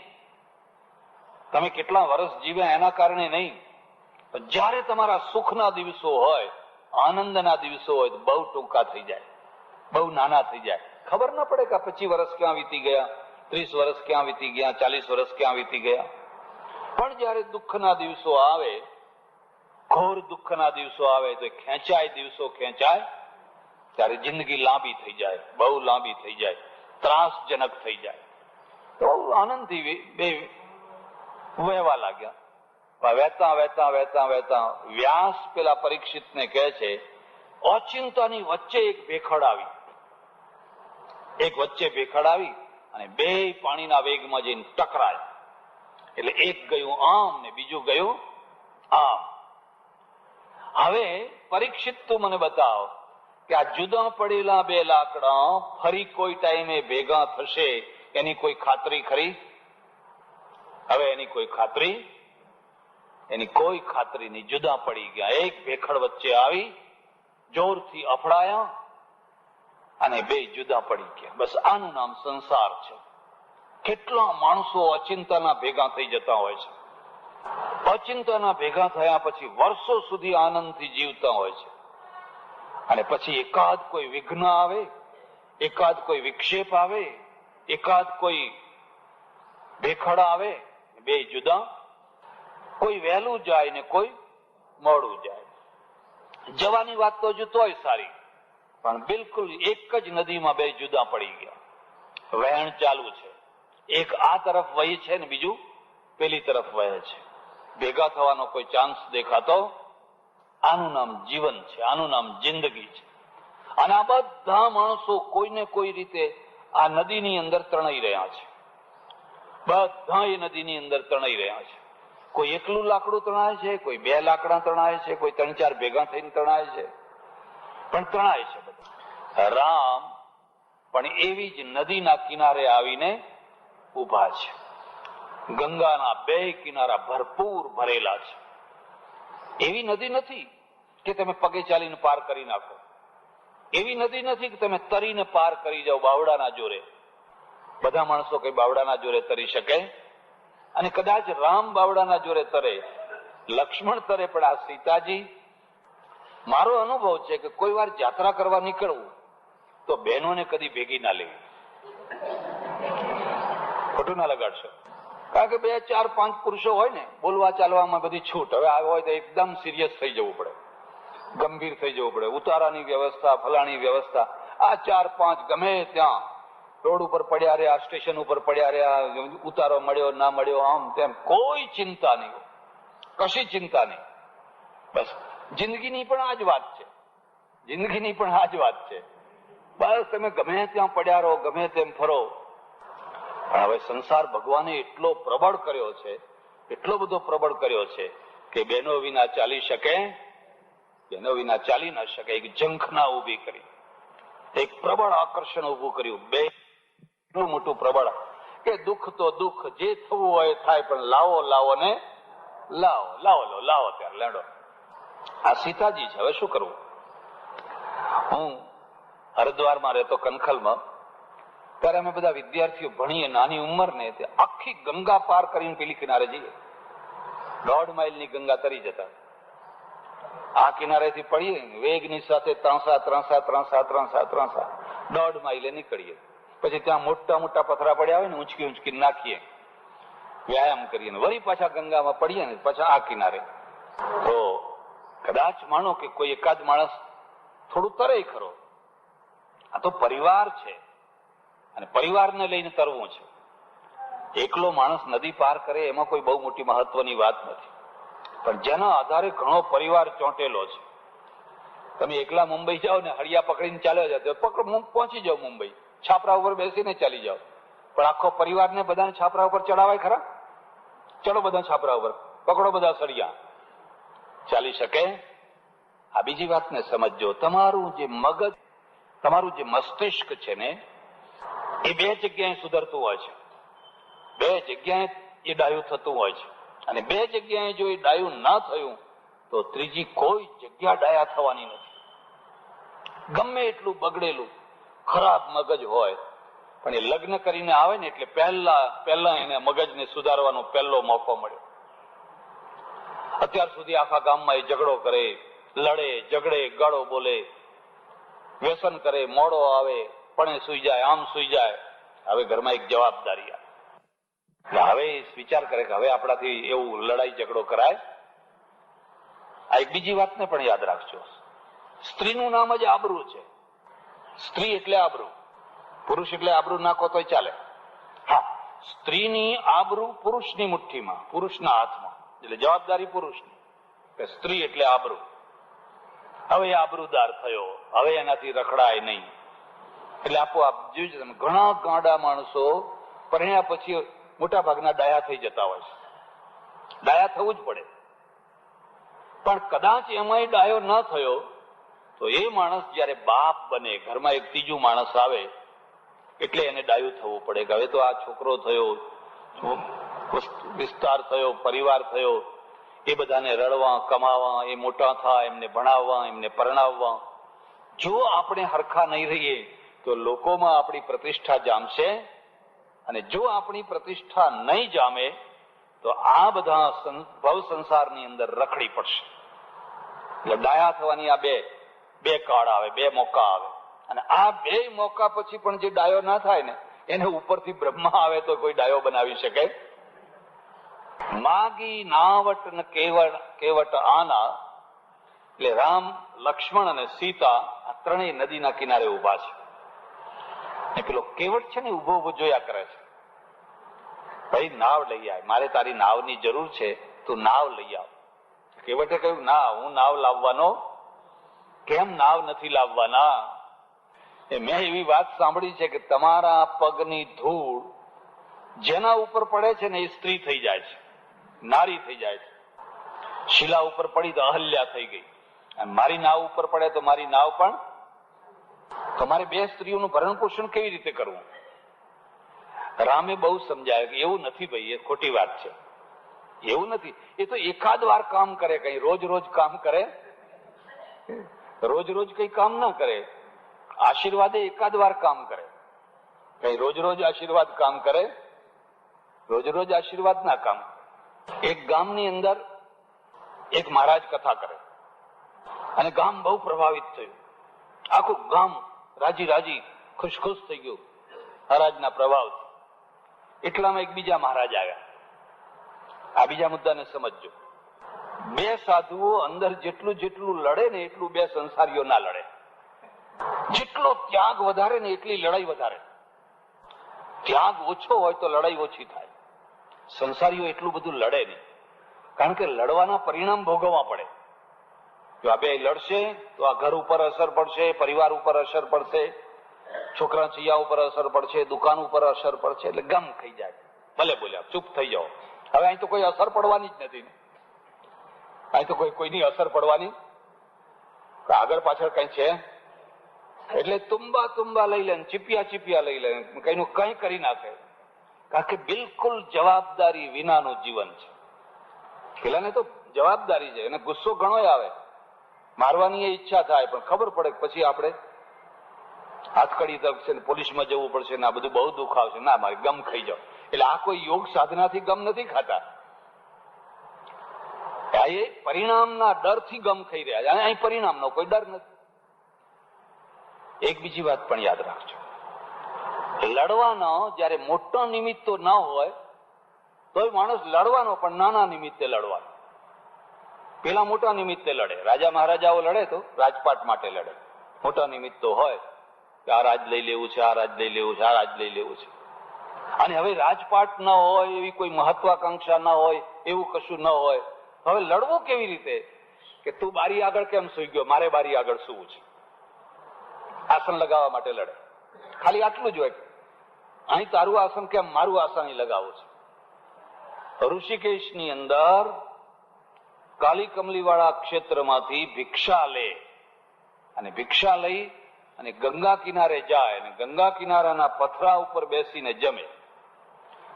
તમે કેટલા વર્ષ જીવ્યા એના કારણે નહીં, જયારે તમારા સુખના દિવસો હોય, આનંદના દિવસો હોય તો બહુ ટૂંકા થઈ જાય, બહુ નાના થઈ જાય. ખબર ના પડે કે 25 વર્ષ ક્યાં વીતી ગયા, 30 વર્ષ ક્યાં વીતી ગયા, 40 વર્ષ ક્યાં વીતી ગયા. પણ જયારે દુઃખના દિવસો આવે, ઘોર દુઃખના દિવસો આવે તો ખેંચાય, દિવસો ખેંચાય, ત્યારે જિંદગી લાંબી થઈ જાય, બહુ લાંબી થઈ જાય, ત્રાસજનક થઈ જાય. તો આનંદથી બે વહેવા લાગ્યા. વહેતા વહેતા વહેતા વહેતા વ્યાસ પેલા પરીક્ષિતને કહે છે, ઓચિંતાની વચ્ચે એક ભેખડ આવી, એક વચ્ચે ભેખડ આવી અને બે પાણીના વેગમાં જઈને ટકરાય. એટલે એક ગયું આમ ને બીજું ગયું આમ. હવે પરીક્ષિત તું મને બતાવ કે આ જુદા પડેલા બે લાકડા ફરી કોઈ ટાઈમે ભેગા થશે એની કોઈ ખાતરી ખરી? હવે એની કોઈ ખાતરી, એની કોઈ ખાતરી નહીં. જુદા પડી ગયા, એક ભેખડ વચ્ચે આવી, જોરથી અફડાયા અને બે જુદા પડી ગયા. બસ આનું નામ સંસાર છે. કેટલા માણસો અચિંતાના ભેગા થઈ જતા હોય છે, અચિંતાના ભેગા થયા પછી વર્ષો સુધી આનંદથી જીવતા હોય છે, અને પછી એકાદ કોઈ વિઘ્ન આવે, એકાદ કોઈ વિક્ષેપ આવે, એકાદ કોઈ ભેખડ આવે, બે જુદા, કોઈ વહેલું જાય ને કોઈ મોડું જાય. જવાની વાત તો હજુ તોય સારી, પણ બિલકુલ એક જ નદીમાં બે જુદા પડી ગયા. વહેણ ચાલુ છે, એક આ તરફ વહી છે ને બીજું પેલી તરફ વહે છે. ભેગા થવાનો કોઈ ચાન્સ દેખાતો? આનું નામ જીવન છે, આનું નામ જિંદગી છે. અને આ બધા માણસો કોઈને કોઈ રીતે આ નદીની અંદર તણાઈ રહ્યા છે. બધા એ નદીની અંદર તણાઈ રહ્યા છે. કોઈ એકલું લાકડું તણાય છે, કોઈ બે લાકડા તણાય છે, કોઈ 3-4 ભેગા થઈને તણાય છે, પણ તણાય છે બધા. રામ પણ એવી જ નદીના કિનારે આવીને ઉભા છે. ગંગાના બે કિનારા ભરપૂર ભરેલા છે. એવી નદી નથી કે તમે પગે ચાલીને પાર કરી નાખો, એવી નદી નથી કે તમે તરીને પાર કરી જાઓ બાવડાના જોરે. બધા માણસો કઈ બાવડાના જોરે તરી શકે? અને કદાચ રામ બાવડાના જોરે તરે, લક્ષ્મણ તરે, પણ આ સીતાજી, મારો અનુભવ છે કે કોઈ વાર યાત્રા કરવા નીકળવું તો બહેનોને કદી ભેગી ના લેવી. ખોટું ના લગાડશો, કારણ કે 2, 4, 5 પુરુષો હોય ને, બોલવા ચાલવામાં બધી છૂટ. હવે આવ્યો હોય તો એકદમ સિરિયસ થઈ જવું પડે, ગંભીર થઈ જવું પડે. ઉતારાની વ્યવસ્થા, ફલાણી વ્યવસ્થા. આ 4, 5 ગમે ત્યાં રોડ ઉપર પડ્યા રહ્યા, સ્ટેશન ઉપર પડ્યા રહ્યા, ઉતારો મળ્યો ના મળ્યો, આમ તેમ, કોઈ ચિંતા નહીં, કશી ચિંતા નહીં. બસ જિંદગીની પણ આ જ વાત છે, જિંદગીની પણ આ જ વાત છે. બસ તમે ગમે ત્યાં પડ્યા રહો, ગમે તેમ ફરો. પણ હવે સંસાર ભગવાને એટલો પ્રબળ કર્યો છે, એટલો બધો પ્રબળ કર્યો છે કે બહેનો વિના ચાલી શકે, બહેનો વિના ચાલી ના શકે. એક ઝંખના ઉભી કરી, એક પ્રબળ આકર્ષણ ઉભું કર્યું. બે એટલું મોટું પ્રબળ કે દુઃખ તો દુઃખ, જે થવું હોય થાય, પણ લાવો લાવો ને લાવો, લાવો લો, લાવો ત્યારે લેડો. આ સીતાજી છે. હવે શું કરવું? હું હરિદ્વારમાં રહેતો, કનખલમાં, ત્યારે અમે બધા વિદ્યાર્થીઓ ભણીએ, નાની ઉંમર ને, આખી ગંગા પાર કરીને પેલી કિનારે જઈએ. 1.5 માઇલની ગંગા તરી જતા. આ કિનારેથી પડીએ વેગની સાથે 1.5 માઇલે નીકળીએ. પછી ત્યાં મોટા મોટા પથરા પડ્યા હોય ને, ઊંચકી ઊંચકી નાખીએ, વ્યાયામ કરીએ, વળી પાછા ગંગામાં પડીએ ને પાછા આ કિનારે. તો કદાચ માનો કે કોઈ એકાદ માણસ થોડું તરે ખરો. આ તો પરિવાર છે અને પરિવારને લઈને તરવું છે. એકલો માણસ નદી પાર કરે એમાં કોઈ બહુ મોટી મહત્વની વાત નથી, પણ જેના આધારે ઘણો પરિવાર ચોંટેલો છે. તમે એકલા મુંબઈ જાઓ ને, હળિયા પકડીને ચાલ્યો જાવ, પકડો પહોંચી જાઓ મુંબઈ, છાપરા ઉપર બેસીને ચાલી જાઓ. પણ આખો પરિવારને બધાને છાપરા ઉપર ચડાવાય ખરા? ચલો બધા છાપરા ઉપર, પકડો બધા સળિયા, ચાલી શકે? આ બીજી વાતને સમજો. તમારું જે મગજ, તમારું જે મસ્તિષ્ક છે ને, એ 2 જગ્યાએ સુધરતું હોય છે, 2 જગ્યાએ એ ડાયું થતું હોય છે. અને 2 જગ્યાએ જો એ ડાયું ના થયું તો ત્રીજી કોઈ જગ્યા ડાયા થવાની નથી. ગમે એટલું બગડેલું ખરાબ મગજ હોય પણ એ લગ્ન કરીને આવે ને એટલે પહેલા એને મગજને સુધારવાનો પહેલો મોકો મળ્યો. અત્યાર સુધી આખા ગામમાં એ ઝઘડો કરે, લડે, ઝઘડે, ગાળો બોલે, વ્યસન કરે, મોડો આવે, પણ સુઈ જાય, આમ સુઈ જાય. હવે ઘરમાં એક જવાબદારી આવે એટલે હવે વિચાર કરે કે હવે આપણાથી એવું લડાઈ ઝઘડો કરાય. આ એક બીજી વાતને પણ યાદ રાખજો, સ્ત્રીનું નામ જ આબરૂ છે. સ્ત્રી એટલે આબરૂ, પુરુષ એટલે આબરૂ નાખો તોય ચાલે. હા, સ્ત્રીની આબરૂ પુરુષની મુઠ્ઠીમાં, પુરુષના હાથમાં, એટલે જવાબદારી પુરુષની. સ્ત્રી એટલે આબરૂ. હવે આબરૂદાર થયો, હવે એનાથી રખડાય નહીં. એટલે આપોઆપ જોઈજો તમે, ઘણા ગાંડા માણસો પરણ્યા પછી મોટા ભાગના ડાયા થઈ જતા હોય છે. ડાયા થવું જ પડે, પણ કદાચ એમાંય ડાયો ન થયો તો એ માણસ જયારે બાપ બને, ઘરમાં એક ત્રીજું માણસ આવે એટલે એને ડાયું થવું પડે કે હવે તો આ છોકરો થયો, વિસ્તાર થયો, પરિવાર થયો, એ બધાને રડવા, કમાવા, એ મોટા થાય, એમને ભણાવવા, એમને પરણાવવા. જો આપણે હરખા નહીં રહીએ તો લોકોમાં આપણી પ્રતિષ્ઠા જામશે, અને જો આપણી પ્રતિષ્ઠા નહીં જામે તો આ બધા ભવ સંસારની અંદર રખડી પડશે. એટલે ડાયા થવાની આ બે કાળ આવે, બે મોકા આવે, અને આ બે મોકા પછી પણ જે ડાયો ના થાય ને એને ઉપરથી બ્રહ્મા આવે તો કોઈ ડાયો બનાવી શકે. માગી નાવટ ને કેવટ આના, એટલે રામ, લક્ષ્મણ અને સીતા આ ત્રણેય નદીના કિનારે ઉભા છે. એ પેલો કેવટ છે ને ઉભો જોયા કરે છે, ભાઈ નાવ લઈ આવ, મારે તારી નાવની જરૂર છે, તું નાવ લઈ આવ. કેવટે કહ્યું, ના, હું નાવ લાવવાનો. કેમ નાવ નથી લાવવાના? મેં એવી વાત સાંભળી છે કે તમારા પગની ધૂળ જેના ઉપર પડે છે ને એ સ્ત્રી થઈ જાય છે, નારી થઈ જાય છે. શિલા ઉપર પડી તો અહલ્યા થઈ ગઈ, અને મારી નાવ ઉપર પડે તો મારી નાવ પણ. તમારે બે સ્ત્રીઓનું ભરણ પોષણ કેવી રીતે કરવું? રામે બહુ સમજાવ્યું કે એવું નથી ભાઈ, એ ખોટી વાત છે, એવું નથી. એ તો એકાદ વાર કામ કરે, કઈ રોજ કામ કરે? રોજ કઈ કામ ના કરે. આશીર્વાદે એકાદ વાર કામ કરે, કઈ રોજ આશીર્વાદ કામ કરે? રોજ આશીર્વાદ ના કામ. એક ગામની અંદર એક મહારાજ કથા કરે અને ગામ બહુ પ્રભાવિત થયું. આખું ગામ રાજી ખુશ થઈ ગયું મહારાજના પ્રભાવથી. એટલામાં એક બીજા મહારાજ આવ્યા. આ બીજા મુદ્દાને સમજજો. બે સાધુઓ અંદર જેટલું લડે ને એટલું બે સંસારીઓ ના લડે. જેટલો ત્યાગ વધારે ને એટલી લડાઈ વધારે. ત્યાગ ઓછો હોય તો લડાઈ ઓછી થાય. સંસારીઓ એટલું બધું લડે નહીં, કારણ કે લડવાના પરિણામ ભોગવવા પડે. જો આ બે લડશે તો આ ઘર ઉપર અસર પડશે, પરિવાર ઉપર અસર પડશે, છોકરા ચિયા ઉપર અસર પડશે, દુકાન ઉપર અસર પડશે. એટલે ગમ થઈ જાય, ભલે બોલ્યા, ચૂપ થઈ જાઓ. હવે અહીં તો કોઈ અસર પડવાની જ નથી ને. અહીં તો કોઈની અસર પડવાની આગળ પાછળ કઈ છે? એટલે તુંબા લઈ લે, ચીપિયા લઈ લે, કઈનું કઈ કરી નાખે. કારણ કે બિલકુલ જવાબદારી વિનાનું જીવન છે. પેલાને તો જવાબદારી છે, એને ગુસ્સો ઘણો આવે, મારવાની ઈચ્છા થાય, પણ ખબર પડે પછી આપણે હાથકડી તકશે, પોલીસમાં જવું પડશે ને આ બધું બહુ દુઃખ આવશે, ના મારે ગમ ખાઈ જાવ. એટલે આ કોઈ યોગ સાધનાથી ગમ નથી ખાતા, એ પરિણામના ડરથી ગમ ખાઈ રહ્યા છે. અહીં પરિણામનો કોઈ ડર નથી. એક બીજી વાત પણ યાદ રાખજો, લડવાનો જયારે મોટો નિમિત્તો ના હોય તોય માણસ લડવાનો, પણ નાના નિમિત્તે લડવાનો. પેલા મોટા નિમિત્તે લડે, રાજા મહારાજાઓ લડે તો રાજપાટ માટે લડે. મોટા નિમિત્તો હોય કે આ રાજ લઈ લેવું છે, આ રાજ લઈ લેવું છે, આ રાજ લઈ લેવું છે. અને હવે રાજપાટ ન હોય, એવી કોઈ મહત્વાકાંક્ષા ન હોય, એવું કશું ન હોય, હવે લડવું કેવી રીતે? કે તું બારી આગળ કેમ સુઈ ગયો, મારે બારી આગળ સુવું છે. આસન લગાવવા માટે લડે. ખાલી આટલું જ હોય, અહીં તારું આસન કેમ, મારું આસન અહીં લગાવવું છે. ઋષિકેશની અંદર કાલી કમલી વાળા ક્ષેત્રમાંથી ભિક્ષા લે, અને ભિક્ષા લઈ અને ગંગા કિનારે જાય, અને ગંગા કિનારાના પથરા ઉપર બેસીને જમે.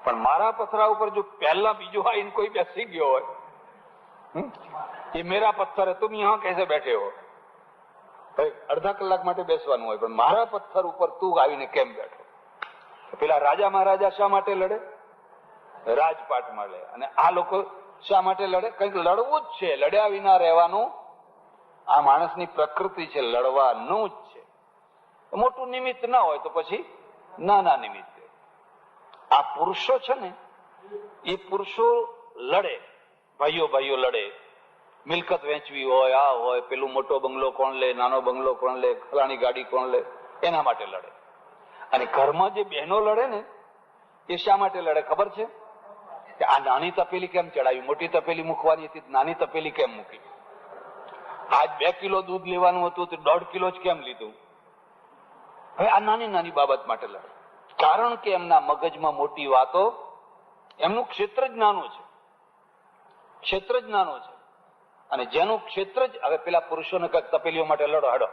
પણ મારા પથરા ઉપર જો પહેલા બીજો આવીને કોઈ બેસી ગયો હોય ये मेरा पत्थर है, तुम यहां कैसे बैठे हो? અડધા કલાક માટે બેસવાનું હોય, પણ મારા પથ્થર ઉપર તું આવીને કેમ બેઠો? પેલા રાજા મહારાજા શા માટે લડે? રાજપાટ મળે. અને આ લોકો શા માટે લડે? કંઈક લડવું જ છે, લડ્યા વિના રહેવાનું આ માણસની પ્રકૃતિ છે, લડવાનું જ છે. મોટું નિમિત્ત ના હોય તો પછી નાના નિમિત્તે. આ પુરુષો છે ને, એ પુરુષો લડે, ભાઈઓ ભાઈઓ લડે. મિલકત વેચવી હોય, આ હોય, પેલું મોટો બંગલો કોણ લે, નાનો બંગલો કોણ લે, ફલાણી ગાડી કોણ લે, એના માટે લડે. અને ઘરમાં જે બહેનો લડે ને, એ શા માટે લડે ખબર છે? કે આ નાની તપેલી કેમ ચડાવી, મોટી તપેલી મૂકવાની હતી, નાની તપેલી કેમ મૂકી? આજ 2 કિલો દૂધ લેવાનું હતું તો 1.5 કિલો જ કેમ લીધું? હવે આ નાની નાની બાબત માટે લડે. કારણ કે એમના મગજમાં મોટી વાતો, એમનું ક્ષેત્ર જ નાનું છે, ક્ષેત્ર જ નાનું છે. અને જેનું ક્ષેત્ર જ, હવે પેલા પુરુષોને કઈક તપેલીઓ માટે લડો, હાડો,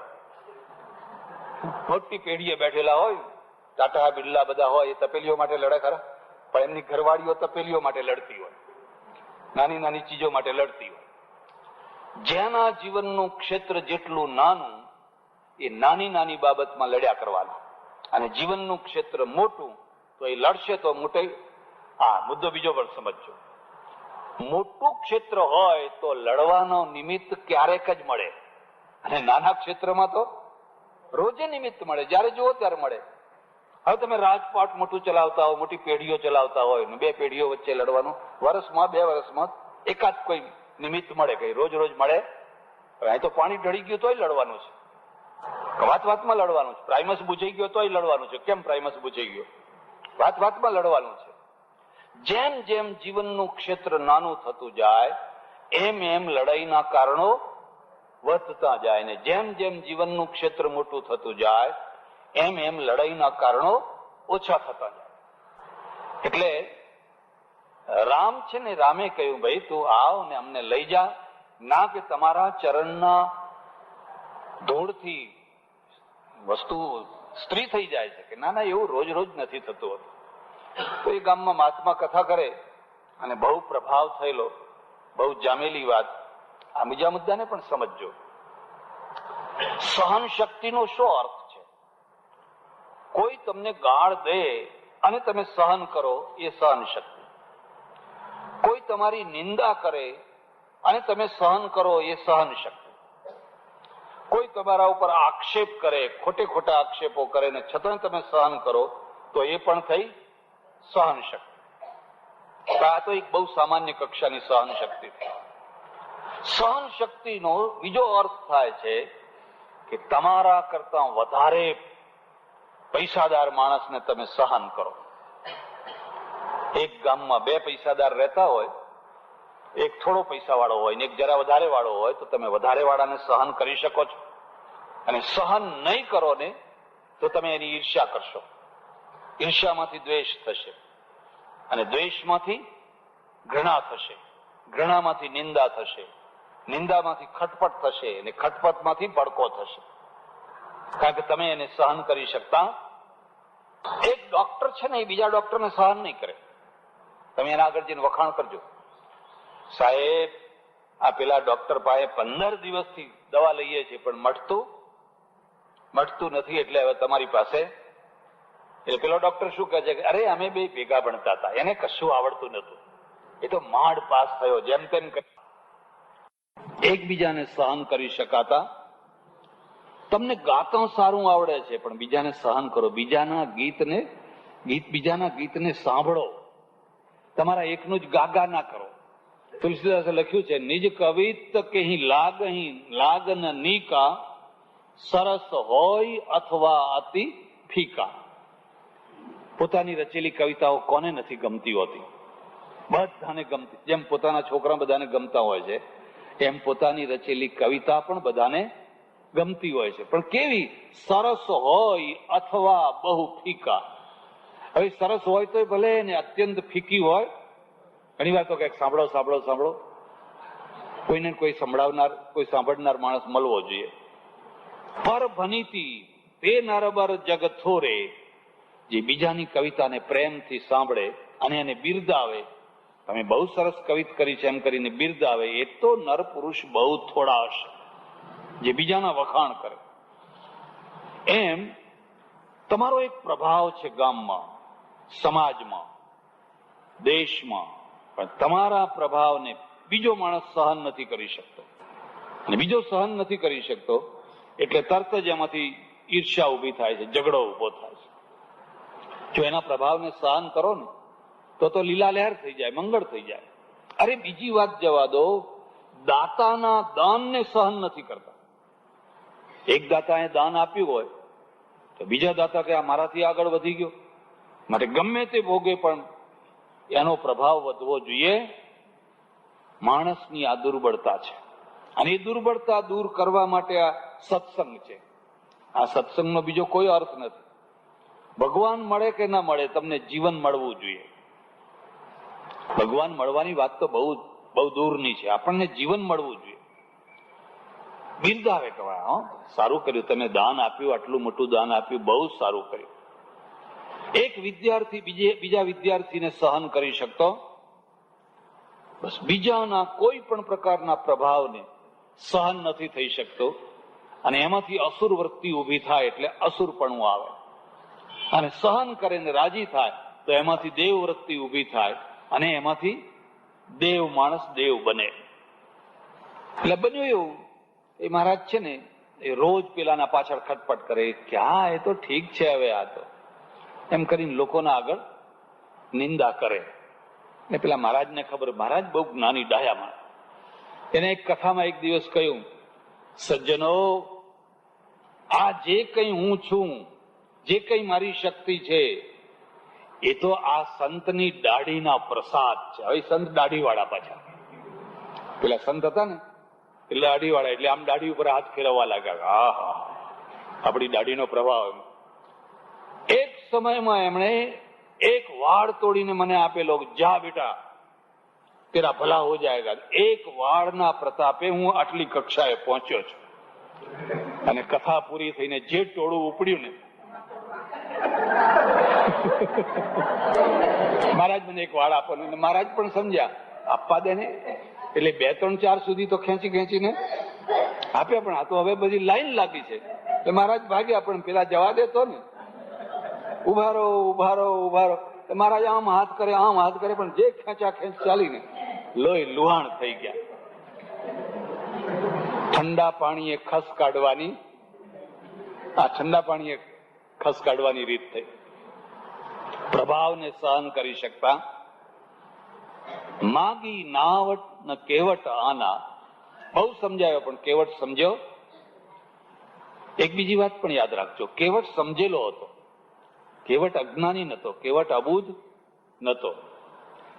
મોટી પેઢીએ બેઠેલા હોય, ટાટા બિરલા બધા હોય, એ તપેલીઓ માટે લડે ખરા? પણ એમની ઘરવાળીઓ તપેલીઓ માટે લડતી હોય, નાની નાની ચીજો માટે લડતી હોય. જેના જીવનનું ક્ષેત્ર જેટલું નાનું, એ નાની નાની બાબતમાં લડ્યા કરવાના. અને જીવનનું ક્ષેત્ર મોટું તો એ લડશે તો મોટે. હા, મુદ્દો બીજો પણ સમજજો. મોટું ક્ષેત્ર હોય તો લડવાનો નિમિત્ત ક્યારેક જ મળે, અને નાના ક્ષેત્રમાં તો રોજે નિમિત્ત મળે, જયારે જુઓ ત્યારે મળે. હવે તમે રાજપાટ મોટું ચલાવતા હોય, મોટી પેઢીઓ ચલાવતા હોય, 2 પેઢીઓ વચ્ચે લડવાનું, વર્ષમાં 2 વર્ષમાં એકાદ કોઈ નિમિત્ત મળે, કઈ રોજ રોજ મળે? અહીં તો પાણી ઢળી ગયું તોય લડવાનું છે, વાત વાતમાં લડવાનું છે. પ્રાઇમસ બુજાઈ ગયો તોય લડવાનું છે. કેમ પ્રાઇમસ બુજાઈ ગયો? વાત વાતમાં લડવાનું છે. જેમ જેમ જીવનનું ક્ષેત્ર નાનું થતું જાય, એમ એમ લડાઈના કારણો વધતા જાય, ને જેમ જેમ જીવનનું ક્ષેત્ર મોટું થતું જાય, એમ એમ લડાઈના કારણો ઓછા થતા જાય. એટલે રામ છે ને, રામે કહ્યું, ભાઈ તું આવ ને અમને લઈ જા. ના કે તમારા ચરણના ધૂળથી વસ્તુ સ્ત્રી થઈ જાય છે, કે ના ના, એવું રોજ રોજ નથી થતું હતું. તો એ ગામમાં મહાત્મા કથા કરે, અને બહુ પ્રભાવ થયેલો, બહુ જામેલી વાત. આ બીજા મુદ્દાને પણ સમજજો. સહન શક્તિનો શું અર્થ છે? કોઈ તમને ગાળ દે અને તમે સહન કરો, એ સહન શક્તિ. કોઈ તમારી નિંદા કરે અને તમે સહન કરો, એ સહન શક્તિ. કોઈ તમારા ઉપર આક્ષેપ કરે, ખોટે ખોટા આક્ષેપો કરે ને છતાં તમે સહન કરો, તો એ પણ થઈ સહન શક્તિ. આ તો એક બહુ સામાન્ય કક્ષાની સહન શક્તિ. સહન શક્તિનો બીજો અર્થ થાય છે કે તમારા કરતા વધારે પૈસાદાર માણસને તમે સહન કરો. એક ગામમાં 2 પૈસાદાર રહેતા હોય, એક થોડો પૈસા વાળો હોય ને એક જરા વધારે વાળો હોય, તો તમે વધારે વાળાને સહન કરી શકો છો. અને સહન નહીં કરો ને તો તમે એની ઈર્ષ્યા કરશો. ઈર્ષ્યામાંથી દ્વેષ થશે, અને દ્વેષમાંથી ઘૃણા થશે, ઘૃણામાંથી નિંદા થશે, નિંદામાંથી ખટપટ થશે, અને ખટપટમાંથી ભડકો થશે, કારણ કે તમે એને સહન કરી શકતા. એક ડોક્ટર છે ને, એ બીજા ડોક્ટરને સહન નહીં કરે. તમે એના આગળ જઈને વખાણ કરજો, સાહેબ આ પેલા ડોક્ટર પાસે 15 દિવસથી દવા લઈએ છીએ પણ મટતું નથી, એટલે હવે તમારી પાસે. એટલે પેલો ડોક્ટર શું કહે છે કે અરે અમે 2 ભેગા ભણતા હતા, એને કશું આવડતું નતું, એ તો માંડ પાસ થયો, જેમ તેમ. એકબીજાને સહન કરી શકાતા. તમને ગાતા સારું આવડે છે પણ બીજાને સહન કરો, બીજાના ગીતને સાંભળો, તમારા એકનું જ ગાગા ના કરો. તુલસીદાસે લખ્યું છે, નિજ કવિત કહી લાગન નીકા, સરસ હોય અથવા અતિ ફીકા. પોતાની રચેલી કવિતાઓ કોને નથી ગમતી હોતી? બધાને ગમતી. જેમ પોતાના છોકરા બધાને ગમતા હોય છે, એમ પોતાની રચેલી કવિતા પણ બધાને ગમતી હોય છે. પણ કેવી? સરસ હોય અથવા બહુ ફીકા. હવે સરસ હોય તો ભલે ને અત્યંત ફીકી હોય. ઘણી વાર તો કઈક સાંભળો, કોઈને કોઈ સંભળાવનાર, કોઈ સાંભળનાર માણસ મળવો જોઈએ. પર ભનીતી તે નરબર જગ થોરે, જે બીજાની કવિતાને પ્રેમથી સાંભળે અને એને બિરદાવે, તમે બહુ સરસ કવિત કરી છે એમ કરીને બિરદ આવે, એ તો નર પુરુષ બહુ થોડા હશે જે બીજાના વખાણ કરે. એમ તમારો એક પ્રભાવ છે ગામમાં, સમાજમાં, દેશમાં, પણ તમારા પ્રભાવને બીજો માણસ સહન નથી કરી શકતો. અને બીજો સહન નથી કરી શકતો એટલે તરત જ એમાંથી ઈર્ષ્યા ઉભી થાય છે, ઝઘડો ઉભો થાય છે. જો એના પ્રભાવને સહન કરો ને તો લીલા લહેર થઈ જાય, મંગળ થઈ જાય. અરે બીજી વાત જવા દો, દાતાના દાનને સહન નથી કરતા. એક દાતાએ દાન આપ્યું હોય તો બીજા દાતા કે આ મારાથી આગળ વધી ગયો, માટે ગમે તે ભોગે પણ એનો પ્રભાવ વધવો જોઈએ. માણસની આ દુર્બળતા છે, અને એ દુર્બળતા દૂર કરવા માટે આ સત્સંગ છે. આ સત્સંગનો બીજો કોઈ અર્થ નથી. ભગવાન મળે કે ના મળે, તમને જીવન મળવું જોઈએ. ભગવાન મળવાની વાત તો બહુ બહુ દૂરની છે, આપણને જીવન મળવું જોઈએ. બિરદાવે કહેવાય, સારું કર્યું તમે દાન આપ્યું, આટલું મોટું દાન આપ્યું, બહુ સારું કર્યું. એક વિદ્યાર્થી બીજા વિદ્યાર્થીને સહન કરી શકતો, બસ બીજાના કોઈ પણ પ્રકારના પ્રભાવને સહન નથી થઈ શકતો, અને એમાંથી અસુર વૃત્તિ ઉભી થાય એટલે અસુરપણું આવે. અને સહન કરે ને રાજી થાય તો એમાંથી દેવ વૃત્તિ ઉભી થાય, અને એમાંથી દેવ માણસ દેવ બને. એટલે બન્યું એવું, એ મહારાજ છે ને એ રોજ પેલાના પાછળ ખટપટ કરે, ક્યાં એ તો ઠીક છે હવે આ તો, એમ કરીને લોકોના આગળ નિંદા કરે. ને પેલા મહારાજને ખબર, મહારાજ બહુ જ્ઞાની ડાયા માણસ. એને એક કથામાં એક દિવસ કહ્યું, સજ્જનો, આ જે કઈ હું છું, જે કઈ મારી શક્તિ છે, એ તો આ સંતની દાઢીના પ્રસાદ છે. હવે સંત દાઢી વાળા પાછા, પેલા સંત હતા ને એટલે દાઢી વાળા, એટલે આમ દાઢી ઉપર હાથ ફેરવવા લાગ્યા. હા, આપણી દાઢીનો પ્રભાવ. એક સમયમાં એમણે એક વાળ તોડીને મને આપેલો, જા બેટા તેરા ભલા હો જાયગા. એક વાળના પ્રતાપે હું આટલી કક્ષાએ પહોંચ્યો છું. અને કથા પૂરી થઈને જે ટોળું ઉપડ્યું ને, મહારાજ મને એક વાળ આપો ને. મહારાજ પણ સમજ્યા, આપવા દે ને. એટલે 2-3-4 સુધી તો ખેંચીને આપ્યા, પણ આ તો હવે બધી લાઈન લાગી છે. એટલે મહારાજ ભાગ્યા, પણ પેલા જવા દેતો ને, ઉભા રહો ઉભા રહો ઉભા રહો. મહારાજ આમ હાથ કરે આમ હાથ કરે, પણ જે ખેંચા ખેંચ ચાલીને લોહી લુહાણ થઈ ગયા. ઠંડા પાણીએ ખસ કાઢવાની, આ ઠંડા પાણીએ ખસ કાઢવાની રીત થઈ. પ્રભાવને સહન કરી શકતા, માગી નાવટ ન કેવટ આના. બહુ સમજાયો પણ કેવટ સમજ્યો. એક બીજી વાત પણ યાદ રાખજો, કેવટ સમજેલો હતો, કેવટ અજ્ઞાની નતો, કેવટ અબૂધ નતો.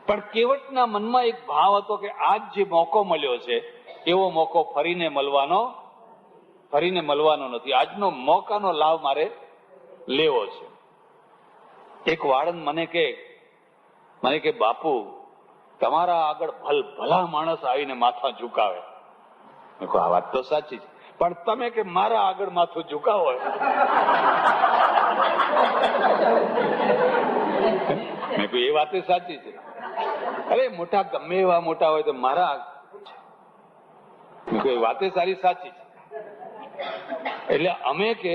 પણ કેવટના મનમાં એક ભાવ હતો કે આજ જે મોકો મળ્યો છે એવો મોકો ફરીને મળવાનો નથી. આજનો મોકાનો લાભ મારે લેવો છે. એક વાળંદ મને કે બાપુ, તમારા આગળ ભલા માણસ આવીને માથા ઝુકાવે. આ વાત તો સાચી છે, પણ તમે કે મારા આગળ માથું ઝુકાવો, મેં કહ્યું એ વાત સાચી છે. અરે મોટા ગમે એવા મોટા હોય તો મારા, મેં કહ્યું એ વાત સારી સાચી છે. એટલે અમે કે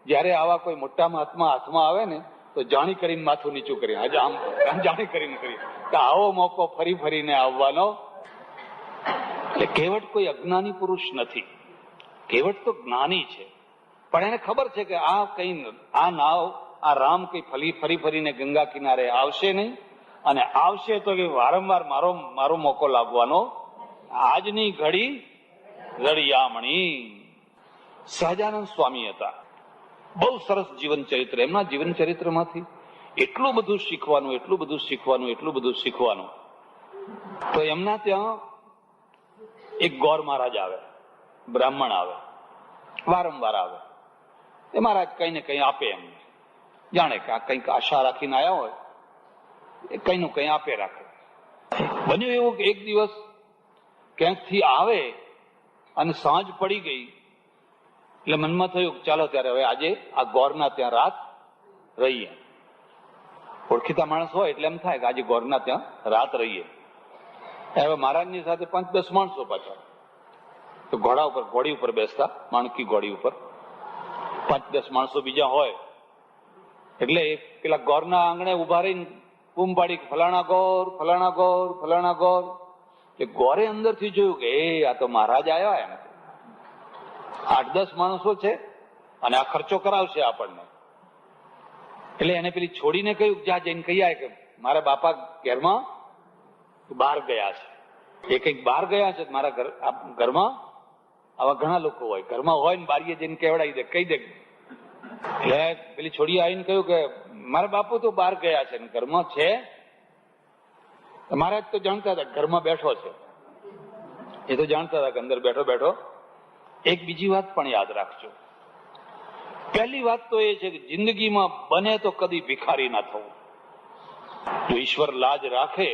જયારે આવા કોઈ મોટા મહાત્મા હાથમાં આવે ને તો જાણી કરીને માથું નીચું કરી, આજે આમ જાણી કરીને કરી. તો આવો મોકો ફરીને આવવાનો. એટલે કેવટ કોઈ અજ્ઞાની પુરુષ નથી, કેવટ તો જ્ઞાની છે. પણ એને ખબર છે કે આ રામ કઈ ફરીને ગંગા કિનારે આવશે નહીં, અને આવશે તો કે વારંવાર મારો મોકો લાગવાનો. આજની ઘડી રળિયામણી. સહજાનંદ સ્વામી હતા, બહુ સરસ જીવન ચરિત્ર. એમના જીવન ચરિત્રમાંથી એટલું બધું શીખવાનું. તો એમના ત્યાં એક ગોર મહારાજ આવે, બ્રાહ્મણ આવે, વારંવાર આવે. એ મહારાજ કઈ ને કઈ આપે એમને, જાણે કે આ કઈક આશા રાખીને આવ્યા હોય, એ કઈ નું કઈ આપે રાખે. બન્યું એવું કે એક દિવસ ક્યાંકથી આવે અને સાંજ પડી ગઈ, એટલે મનમાં થયું ચાલો ત્યારે હવે આજે આ ગોરના ત્યાં રાત રહીએ. ઓળખીતા માણસ હોય એટલે એમ થાય કે આજે ગોરના ત્યાં રાત રહીએ. હવે મહારાજની સાથે 5-10 માણસો પાછા તો ઘોડી ઉપર બેસતા, માણકી ઘોડી ઉપર 5-10 માણસો બીજા હોય એટલે પેલા ગોરના આંગણે ઉભા રહીને બૂમ પાડી ફલાણા ગોર, ફલાણા ગોર, ફલાણા ગોર. એટલે ગોરે અંદરથી જોયું કે આ તો મહારાજ આવ્યા એમ, 8-10 માણસો છે અને આ ખર્ચો કરાવશે આપણને. એટલે એને પેલી છોડીને કહ્યું જ્યાં જઈને કહી આય કે મારા બાપા ઘરમાં બહાર ગયા છે, એ કઈક બહાર ગયા છે, મારા ઘરમાં આવા ઘણા લોકો હોય, ઘરમાં હોય ને બારીએ જઈને કેવડાવી દે, કહી દે. એટલે પેલી છોડી આવીને કહ્યું કે મારા બાપુ તો બહાર ગયા છે, ઘરમાં છે. મહારાજ તો જાણતા હતા ઘરમાં બેઠો છે, એ તો જાણતા હતા કે અંદર બેઠો બેઠો. એક બીજી વાત પણ યાદ રાખજો. પહેલી વાત તો એ છે કે જિંદગીમાં બને તો કદી ભિખારી ના થવું. જો ઈશ્વર લાજ રાખે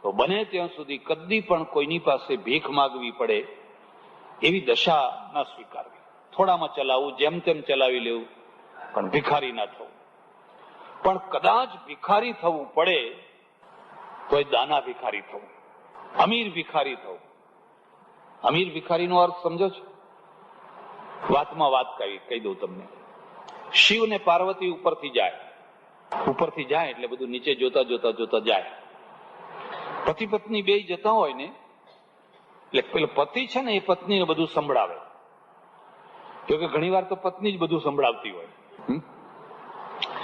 તો બને ત્યાં સુધી કદી પણ કોઈની પાસે ભીખ માગવી પડે એવી દશા ના સ્વીકારવી. થોડામાં ચલાવવું, જેમ તેમ ચલાવી લેવું, પણ ભિખારી ના થવું. પણ કદાચ ભિખારી થવું પડે તો દાના ભિખારી થવું, અમીર ભિખારી થવું. અમીર ભિખારીનો અર્થ સમજો છો? વાતમાં વાત કહી દઉં તમને. શિવ ને પાર્વતી ઉપરથી જાય એટલે બધું નીચે જોતા જોતા જોતા જાય. પતિ પત્ની બે જતા હોય ને એટલે પેલો પતિ છે ને એ પત્નીને બધું સંભળાવે. કે ઘણી વાર તો પત્ની જ બધું સંભળાવતી હોય,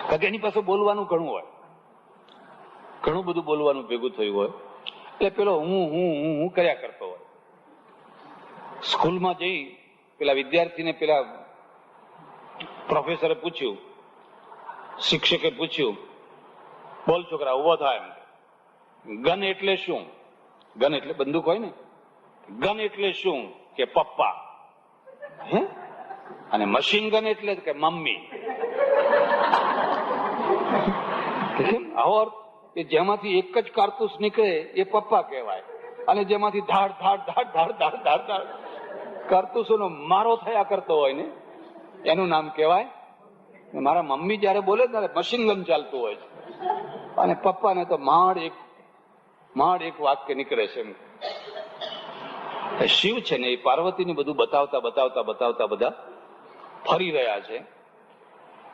કારણ કે એની પાસે બોલવાનું ઘણું હોય, ઘણું બધું બોલવાનું ભેગું થયું હોય. એટલે પેલો હું કર્યા કરતો હોય. સ્કૂલમાં જઈ પેલા વિદ્યાર્થીને પેલા પ્રોફેસરે પૂછ્યું, શિક્ષકે પૂછ્યું, બોલ છોકરા ઉભો થાય. એમ ગન એટલે શું? ગન એટલે બંદૂક હોય ને. ગન એટલે શું? કે પપ્પા. હે? અને મશીન ગન એટલે કે મમ્મી. કે જેમાંથી એક જ કારતૂસ નીકળે એ પપ્પા કહેવાય, અને જેમાંથી ધાડ ધાડ ધાડ ધાડ ધાડ ધાડ ધાડ કારતૂસોનો મારો થયા કરતો હોય ને એનું નામ કહેવાય. મારા મમ્મી જયારે બોલે ત્યારે મશીન ગન ચાલતું હોય છે, અને પપ્પાને તો માંડ એક વાક્ય નીકળે છે. શિવ છે ને એ પાર્વતીને બધું બતાવતા બતાવતા બતાવતા બધા ફરી રહ્યા છે.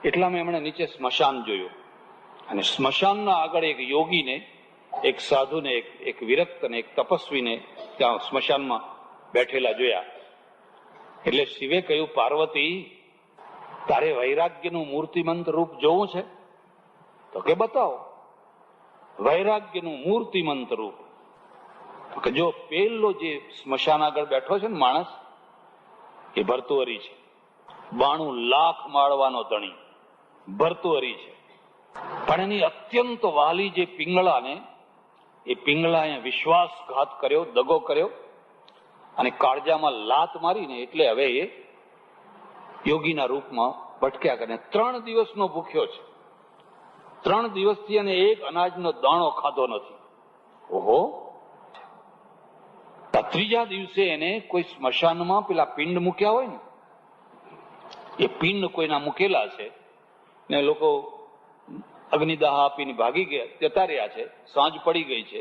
એટલામાં એમણે નીચે સ્મશાન જોયું, અને સ્મશાનના આગળ એક યોગીને, એક સાધુને, એક વિરક્ત ને એક તપસ્વીને ત્યાં સ્મશાનમાં બેઠેલા જોયા. એટલે શિવે કહ્યું, પાર્વતી તારે વૈરાગ્યનું મૂર્તિમંત રૂપ જોવું છે તો કે બતાવો. વૈરાગ્યનું મૂર્તિમંત રૂપ કે જો પેલો જે સ્મશાન આગળ બેઠો છે ને માણસ, એ ભર્તુહરી છે. 92 લાખ માળવાનો ધણી ભર્તુહરી છે. પણ એની અત્યંત વાલી જે પિંગળાને, એ પિંગળાએ વિશ્વાસઘાત કર્યો, દગો કર્યો, અને કાળજામાં લાત મારીને એટલે હવે એ યોગીના રૂપમાં ભટક્યા કરે. 3 દિવસનો ભૂખ્યો છે. 3 દિવસથી એને એક અનાજનો દાણો ખાધો નથી. ઓહો! ત્રીજા દિવસે એને કોઈ સ્મશાનમાં પેલા પિંડ મૂક્યા હોય ને, એ પિંડ કોઈના મૂકેલા છે ને લોકો અગ્નિદાહ આપીને ભાગી ગયા, જતા રહ્યા છે, સાંજ પડી ગઈ છે.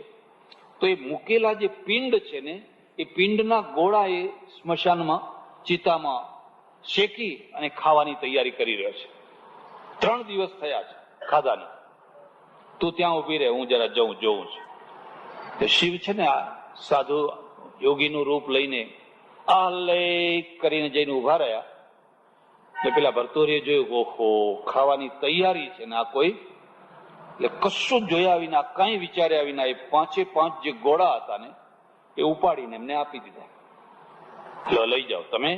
તો એ મૂકેલા જે પિંડ છે ને, એ પિંડના ગોળા એ સ્મશાનમાં ચિતામાં શેકી અને ખાવાની તૈયારી કરી રહ્યો છે. 3 દિવસ થયા છે ખાધાને. તું ત્યાં ઉભી રહે, હું જરા જોઉં છું. શિવ છે ને આ સાધુ યોગીનું રૂપ લઈને આલેખ કરીને જઈને ઉભા રહ્યા. એટલે પેલા ભર્તુહરીએ જોયું, ઓહો, ખાવાની તૈયારી છે ને આ કોઈ, એટલે કશું જોયા વિના, કઈ વિચાર્યા વિના એ 5 જે ગોળા હતા ને એ ઉપાડીને એમને આપી દીધા. લો, લઈ જાઓ, તમે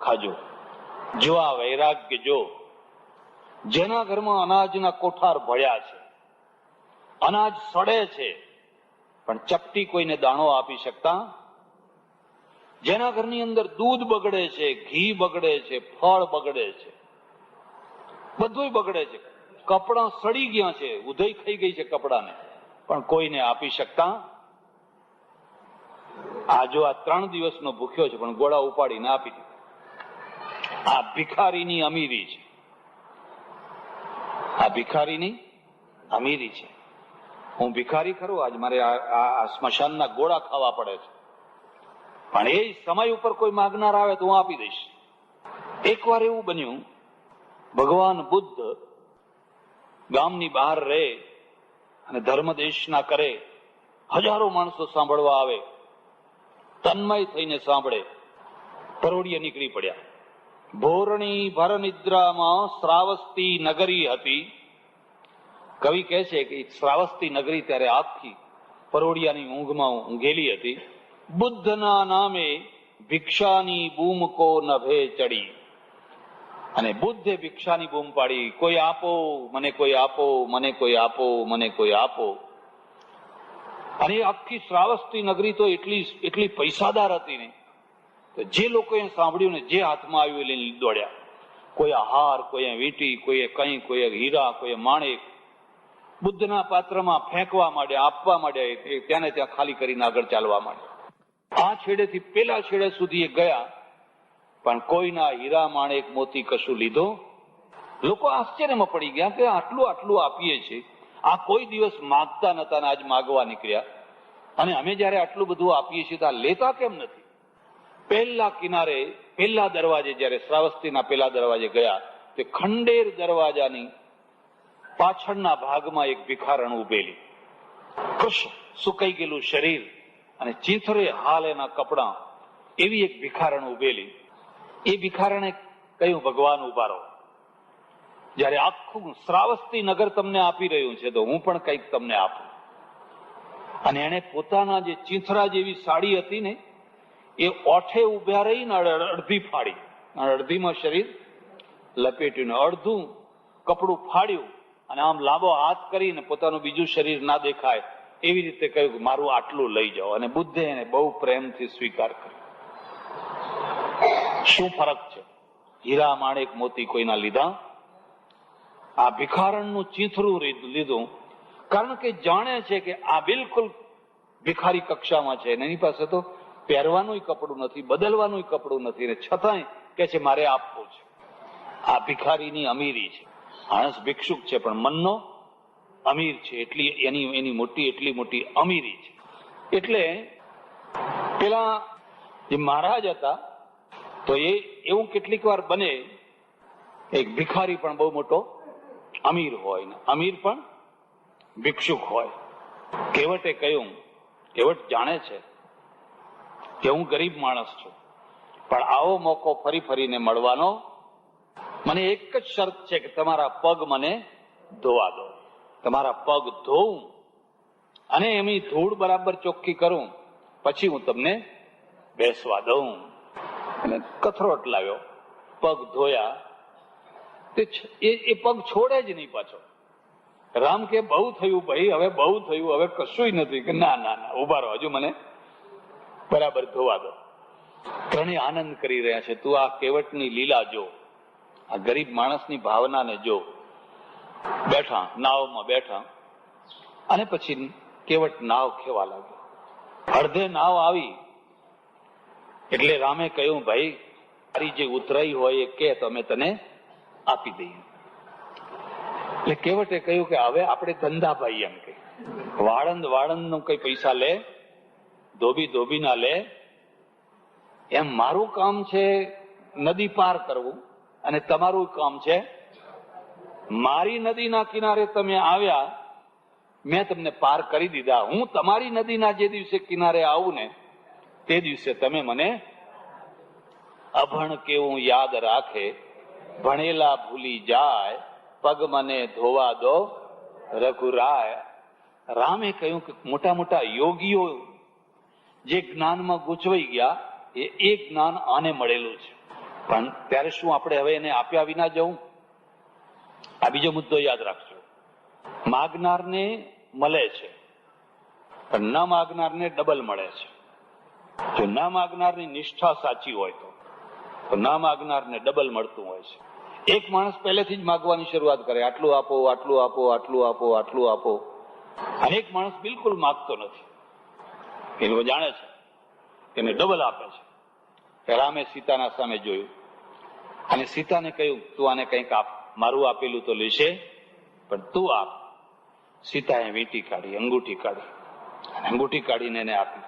ખાજો. જો આ વૈરાગ્ય, જો જેના ઘરમાં અનાજના કોઠાર ભળ્યા છે, અનાજ સડે છે પણ ચપટી કોઈને દાણો આપી શકતા, જેના ઘરની અંદર દૂધ બગડે છે, ઘી બગડે છે, ફળ બગડે છે, બધું બગડે છે, કપડાં સડી ગયા છે, ઉધઈ ખાઈ ગઈ છે કપડાને, પણ કોઈને આપી શકતા. આ જો આ 3 દિવસનો ભૂખ્યો છે પણ ગોળા ઉપાડીને આપી દીધા. આ ભિખારીની અમીરી છે. આ ભિખારીની અમીરી છે. હું ભિખારી ખરો, આજ મારે આ સ્મશાનના ગોળા ખાવા પડે છે, પણ એ સમય ઉપર કોઈ માગનાર આવે તો હું આપી દઈશ. એકવાર એવું બન્યું, ભગવાન બુદ્ધ ગામની બહાર રહે અને ધર્મદેશના કરે, હજારો માણસો સાંભળવા આવે, તન્મય થઈને સાંભળે. પરોઢિયે નીકળી પડ્યા. ભોરણી ભર નિદ્રામાં શ્રાવસ્તી નગરી હતી. કવિ કહે છે કે શ્રાવસ્તી નગરી ત્યારે આખી પરોઢિયાની ઊંઘમાં ઊંઘેલી હતી. બુદ્ધના નામે ભિક્ષાની બૂમ કો નભે ચડી. અને બુદ્ધે ભિક્ષાની બૂમ પાડી, કોઈ આપો, મને કોઈ આપો, મને કોઈ આપો, મને કોઈ આપો. અને આખી શ્રાવસ્તી નગરી તો એટલી પૈસાદાર હતી ને, તો જે લોકોએ સાંભળ્યું ને જે હાથમાં આવ્યું એ લઈને દોડ્યા. કોઈ હાર, કોઈ વીંટી, કોઈ કંઈ, કોઈ હીરા, કોઈ માણેક બુદ્ધના પાત્રમાં ફેંકવા માંડ્યા, આપવા માંડ્યા. ત્યાં ને ત્યાં ખાલી કરીને આગળ ચાલવા માંડ્યા. આ છેડેથી પેલા છેડે સુધી એ ગયા, પણ કોઈના હીરા માણેક મોતી કશું લીધો. લોકો આશ્ચર્યમાં પડી ગયા કે આટલું આટલું આપીએ છીએ, આ કોઈ દિવસ માગતા નતા ને આજ માગવા નીકળ્યા. અને અમે જયારે આટલું બધું આપીએ છીએ તો આ લેતા કેમ નથી? પહેલા કિનારે, પહેલા દરવાજે, જયારે શ્રાવસ્તીના પહેલા દરવાજે ગયા, તે ખંડેર દરવાજાની પાછળના ભાગમાં એક ભિખારણ ઉભેલી, કૃષ્ણ સુકાઈ ગયેલું શરીર અને ચીંથરે હાલ એના કપડા, એવી એક ભિખારણ ઉભેલી. એ ભિખારણે કહ્યું, ભગવાન ઉભા રહો, જયારે આખું શ્રાવસ્તી નગર તમને આપી રહ્યું છે તો હું પણ કંઈક તમને આપું. અને એને પોતાના જે ચીંથરા જેવી સાડી હતી ને, એ ઓઠે ઉભા રહીને અડધી ફાડી, અડધીમાં શરીર લપેટ્યું, અડધું કપડું ફાડ્યું અને આમ લાંબો હાથ કરીને પોતાનું બીજું શરીર ના દેખાય એવી રીતે કહ્યું કે મારું આટલું લઈ જાઓ. અને બુદ્ધે એને બહુ પ્રેમથી સ્વીકાર કર્યો. શું ફરક છે? હીરા માણેક મોતી કોઈના લીધા, આ ભિખારણનું ચીંથરું લીધું, કારણ કે જાણે છે કે આ બિલકુલ ભિખારી કક્ષામાં છે. એની પાસે તો પહેરવાનું કપડું નથી, બદલવાનું કપડું નથી, ને છતાંય કે છે મારે આપવું છે. આ ભિખારીની અમીરી છે. માણસ ભિક્ષુક છે પણ મનનો અમીર છે, એટલી એની એટલી મોટી અમીરી છે. એટલે પેલા જે મહારાજ હતા તો એ એવું કેટલીક વાર બને, એક ભિખારી પણ બહુ મોટો અમીર હોય ને અમીર પણ ભિક્ષુક હોય. કેવટે કહ્યું, કેવટ જાણે છે કે હું ગરીબ માણસ છું, પણ આવો મોકો ફરી ફરીને મળવાનો, મને એક જ શરત છે કે તમારા પગ મને ધોવા દો. તમારા પગ ધોવું અને એમની ધૂળ બરાબર ચોખ્ખી કરું, પછી હું તમને બેસવા દઉં. અને કથરોટ લાવ્યો, પગ ધોયા, એ પગ છોડે જ નહીં પાછો. રામ કે બહુ થયું ભાઈ, હવે બહુ થયું, હવે કશું નથી. કે ના ના ના, ઉભા રહો, હજુ મને બરાબર ધોવા દો. ત્રણેય આનંદ કરી રહ્યા છે. તું આ કેવટની લીલા જો, આ ગરીબ માણસની ભાવનાને જો. બેઠા, નાવમાં બેઠા, અને પછી કેવટ નાવ ખેવા લાગ્યો. અડધે નાવ આવી એટલે રામે કહ્યું, ભાઈ તારી જે ઉતરાઈ હોય એ કે તો અમે તને આપી દઈએ. એટલે કેવટે કહ્યું કે હવે આપણે ધંધા ભાઈ, એમ કે વાળંદ નું કઈ પૈસા લે, ધોબી ના લે. એમ મારું કામ છે નદી પાર કરવું, અને તમારું કામ છે, મારી નદીના કિનારે તમે આવ્યા, મેં તમને પાર કરી દીધા. હું તમારી નદીના જે દિવસે કિનારે આવું ને તે દિવસે તમે મને અભણ કેવું યાદ રાખે, ભણેલા ભૂલી જાય, પગ મને ધોવા દો રઘુરાય. રામે કહ્યું કે મોટા મોટા યોગીઓ જે જ્ઞાનમાં ગૂંચવાઈ ગયા એ જ્ઞાન આને મળેલું છે. પણ ત્યારે શું આપણે હવે એને આપ્યા વિના જવું? આ બીજો મુદ્દો યાદ રાખજો. માગનારને મળે છે, પણ ન માગનારને ડબલ મળે છે. જો ન માગનારની નિષ્ઠા સાચી હોય તો ન માગનારને ડબલ મળતું હોય છે. એક માણસ પહેલેથી જ માગવાની શરૂઆત કરે, આટલું આપો, આટલું આપો, આટલું આપો, આટલું આપો. અને એક માણસ બિલકુલ માગતો નથી, એ લોકો જાણે છે એને ડબલ આપે છે. રામે સીતાના સામે જોયું અને સીતાને કહ્યું, તું આને કંઈક આપ, મારું આપેલું તો લેશે પણ તું આપ. સીતાએ વીંટી કાઢી, અંગૂઠી કાઢી, અંગૂઠી કાઢીને એને આપી.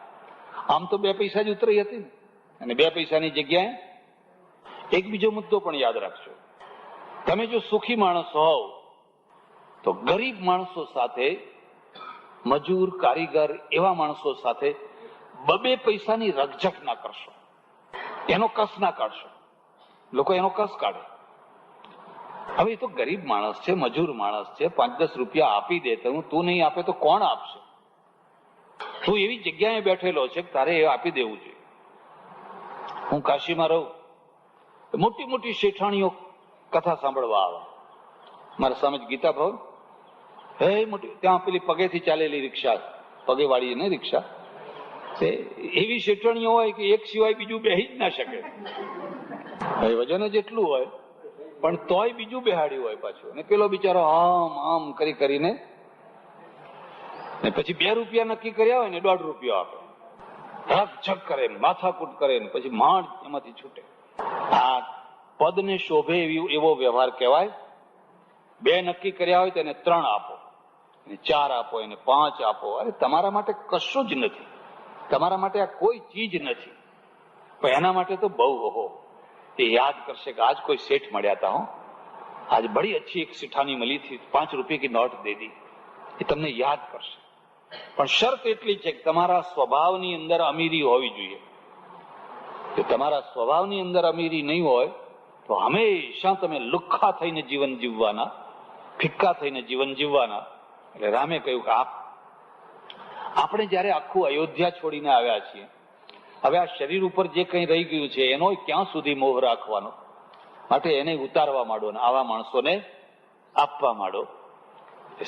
આમ તો 2 પૈસા જ ઉતરી હતી ને, અને 2 પૈસાની જગ્યાએ એક બીજો મુદ્દો પણ યાદ રાખજો. તમે જો સુખી માણસ હોવ તો ગરીબ માણસો સાથે, મજૂર, કારીગર એવા માણસો સાથે 2 પૈસાની રકઝક ના કરશો, એનો કસ ના કાઢશો. લોકો એનો કસ કાઢે. હવે એ તો ગરીબ માણસ છે, મજૂર માણસ છે, 5-10 રૂપિયા આપી દે તો તું નહીં આપે તો કોણ આપશે? તું એવી જગ્યાએ બેઠેલો છે કે તારે એ આપી દેવું જોઈએ. હું કાશીમાં રહું, મોટી મોટી શેઠાણીઓ કથા સાંભળવા આવે. મારા સામે ગીતા ભવન, હે મોટી, ત્યાં પેલી પગેથી ચાલેલી રિક્ષા, પગે વાળી ને રિક્ષા, એવી શેઠાણીઓ હોય કે એક સિવાય બીજું બેહી જ ના શકે. વજન જ એટલું હોય પણ તોય બીજું બેહાડ્યું હોય પાછું. અને પેલો બિચારો આમ આમ કરી કરીને પછી 2 રૂપિયા નક્કી કર્યા હોય ને 1.5 રૂપિયા આપે, રકઝક કરે, માથાકૂટ કરે ને પછી માંડ એમાંથી છૂટે. આ પદને શોભે એવો વ્યવહાર કહેવાય. 2 નક્કી કર્યા હોય તો એને 3 આપો, એને 4 આપો, એને 5 આપો. અરે તમારા માટે કશું જ નથી, તમારા માટે આ કોઈ ચીજ નથી, પણ એના માટે તો બહુ હો. એ યાદ કરશે કે આજ કોઈ શેઠ મળ્યા હતા, હો, આજ બડી અચ્છી એક શેઠાની મળી थी, 5 રૂપિયા की नोट दे दी. એ તમને યાદ કરશે. પણ શરત એટલી છે કે તમારા સ્વભાવની અંદર અમીરી હોવી જોઈએ. જો તમારા સ્વભાવની અંદર અમીરી નહીં હોય તો હંમેશા તમે લુખ્ખા થઈને જીવન જીવવાના, ફિક્કા થઈને જીવન જીવવાના. એટલે રામે કહ્યું કે આપણે જયારે આખું અયોધ્યા છોડીને આવ્યા છીએ, હવે આ શરીર ઉપર જે કંઈ રહી ગયું છે એનો ક્યાં સુધી મોહ રાખવાનો? માટે એને ઉતારવા માંડો ને આવા માણસોને આપવા માંડો.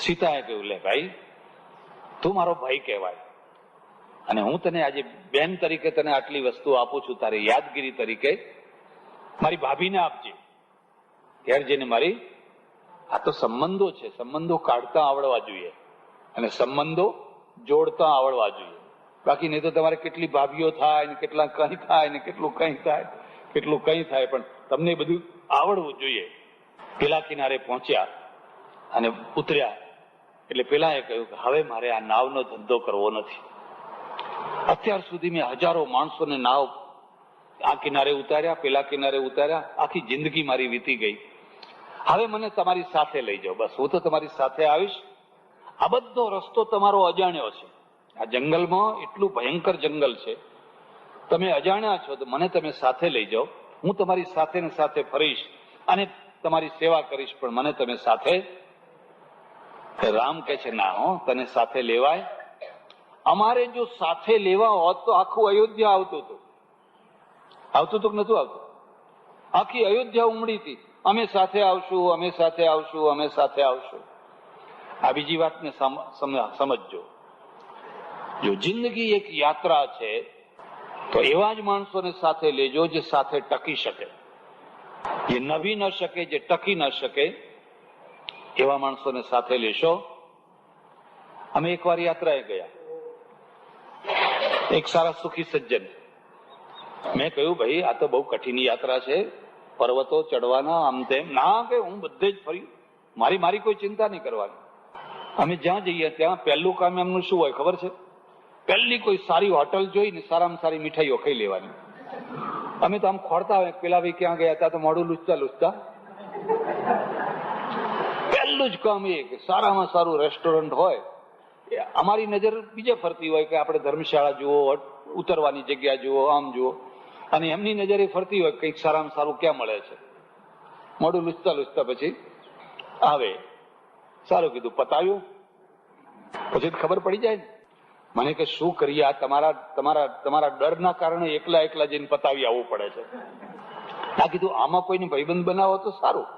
સીતાએ કહ્યું, લે ભાઈ, તું મારો ભાઈ કહેવાય અને હું તને આજે બેન તરીકે તને આટલી વસ્તુ આપું છું, તારી યાદગીરી તરીકે મારી ભાભીને આપજે. ત્યારે જેને મારી, આ તો સંબંધો છે, સંબંધો કાઢતા આવડવા જોઈએ અને સંબંધો જોડતા આવડવા જોઈએ. બાકી નહીં તો તમારે કેટલી ભાભીઓ થાય ને કેટલા કઈ થાય ને કેટલું કઈ થાય, કેટલું કઈ થાય, પણ તમને બધું આવડવું જોઈએ. પેલા કિનારે પહોંચ્યા અને ઉતર્યા એટલે પેલા એ કહ્યું કે હવે મારે આ નાવનો ધંધો કરવો નથી. અત્યાર સુધી મેં હજારો માણસોને નાવ આ કિનારે ઉતાર્યા, પેલા કિનારે ઉતાર્યા, આખી જિંદગી મારી વીતી ગઈ. હવે મને તમારી સાથે લઈ જાઓ, બસ હું તો તમારી સાથે આવીશ. આ બધો રસ્તો તમારો અજાણ્યો છે, આ જંગલમાં એટલું ભયંકર જંગલ છે, તમે અજાણ્યા છો, તો મને તમે સાથે લઈ જાઓ. હું તમારી સાથે ને સાથે ફરીશ અને તમારી સેવા કરીશ, પણ મને તમે સાથે. રામ કહે છે, ના હો, તને સાથે લેવાય. અમારે જો સાથે લેવા હોત તો આખું અયોધ્યા આવતું હતું. આવતું હતું કે નતું આવતું? આખી અયોધ્યા ઉમડી હતી, અમે સાથે આવશું, અમે સાથે આવશું, અમે સાથે આવશું. આ બીજી વાતને સમજજો. જો જિંદગી એક યાત્રા છે તો એવા જ માણસોને સાથે લેજો જે સાથે ટકી શકે. જે નભી ન શકે, જે ટકી ન શકે, એવા માણસોને સાથે લેશો. અમે એકવાર યાત્રાએ ગયા, એક સારા સુખી સજ્જન. મેં કહ્યું, ભાઈ આ તો બહુ કઠિન યાત્રા છે, પર્વતો ચડવાના, આમ તેમ. ના કે હું બધે જ ફરી, મારી કોઈ ચિંતા નહીં કરવાની. અમે જ્યાં જઈએ ત્યાં પહેલું કામ એમનું શું હોય ખબર છે? પહેલી કોઈ સારી હોટલ જોઈને સારામાં સારી મીઠાઈઓ ખાઈ લેવાની. અમે તો આમ ખોરતા હોય, પેલા ભાઈ ક્યાં ગયા હતા તો મોડું લૂછતા લૂછતા. પહેલું જ કામ એ કે સારામાં સારું રેસ્ટોરન્ટ હોય. અમારી નજર બીજે ફરતી હોય કે આપણે ધર્મશાળા જુઓ, ઉતરવાની જગ્યા જુઓ, આમ જુઓ, અને એમની નજર એ ફરતી હોય કંઈક સારામાં સારું ક્યાં મળે છે. મોડું લૂછતા લૂછતા પછી આવે. સારું કીધું, પતાવ્યું. પછી ખબર પડી જાય મને કે શું કરીએ, આ તમારા ડરના કારણે એકલા જઈને પતાવી આવવું પડે છે. આ કીધું, આમાં કોઈને ભાઈબંધ બનાવો તો સારું,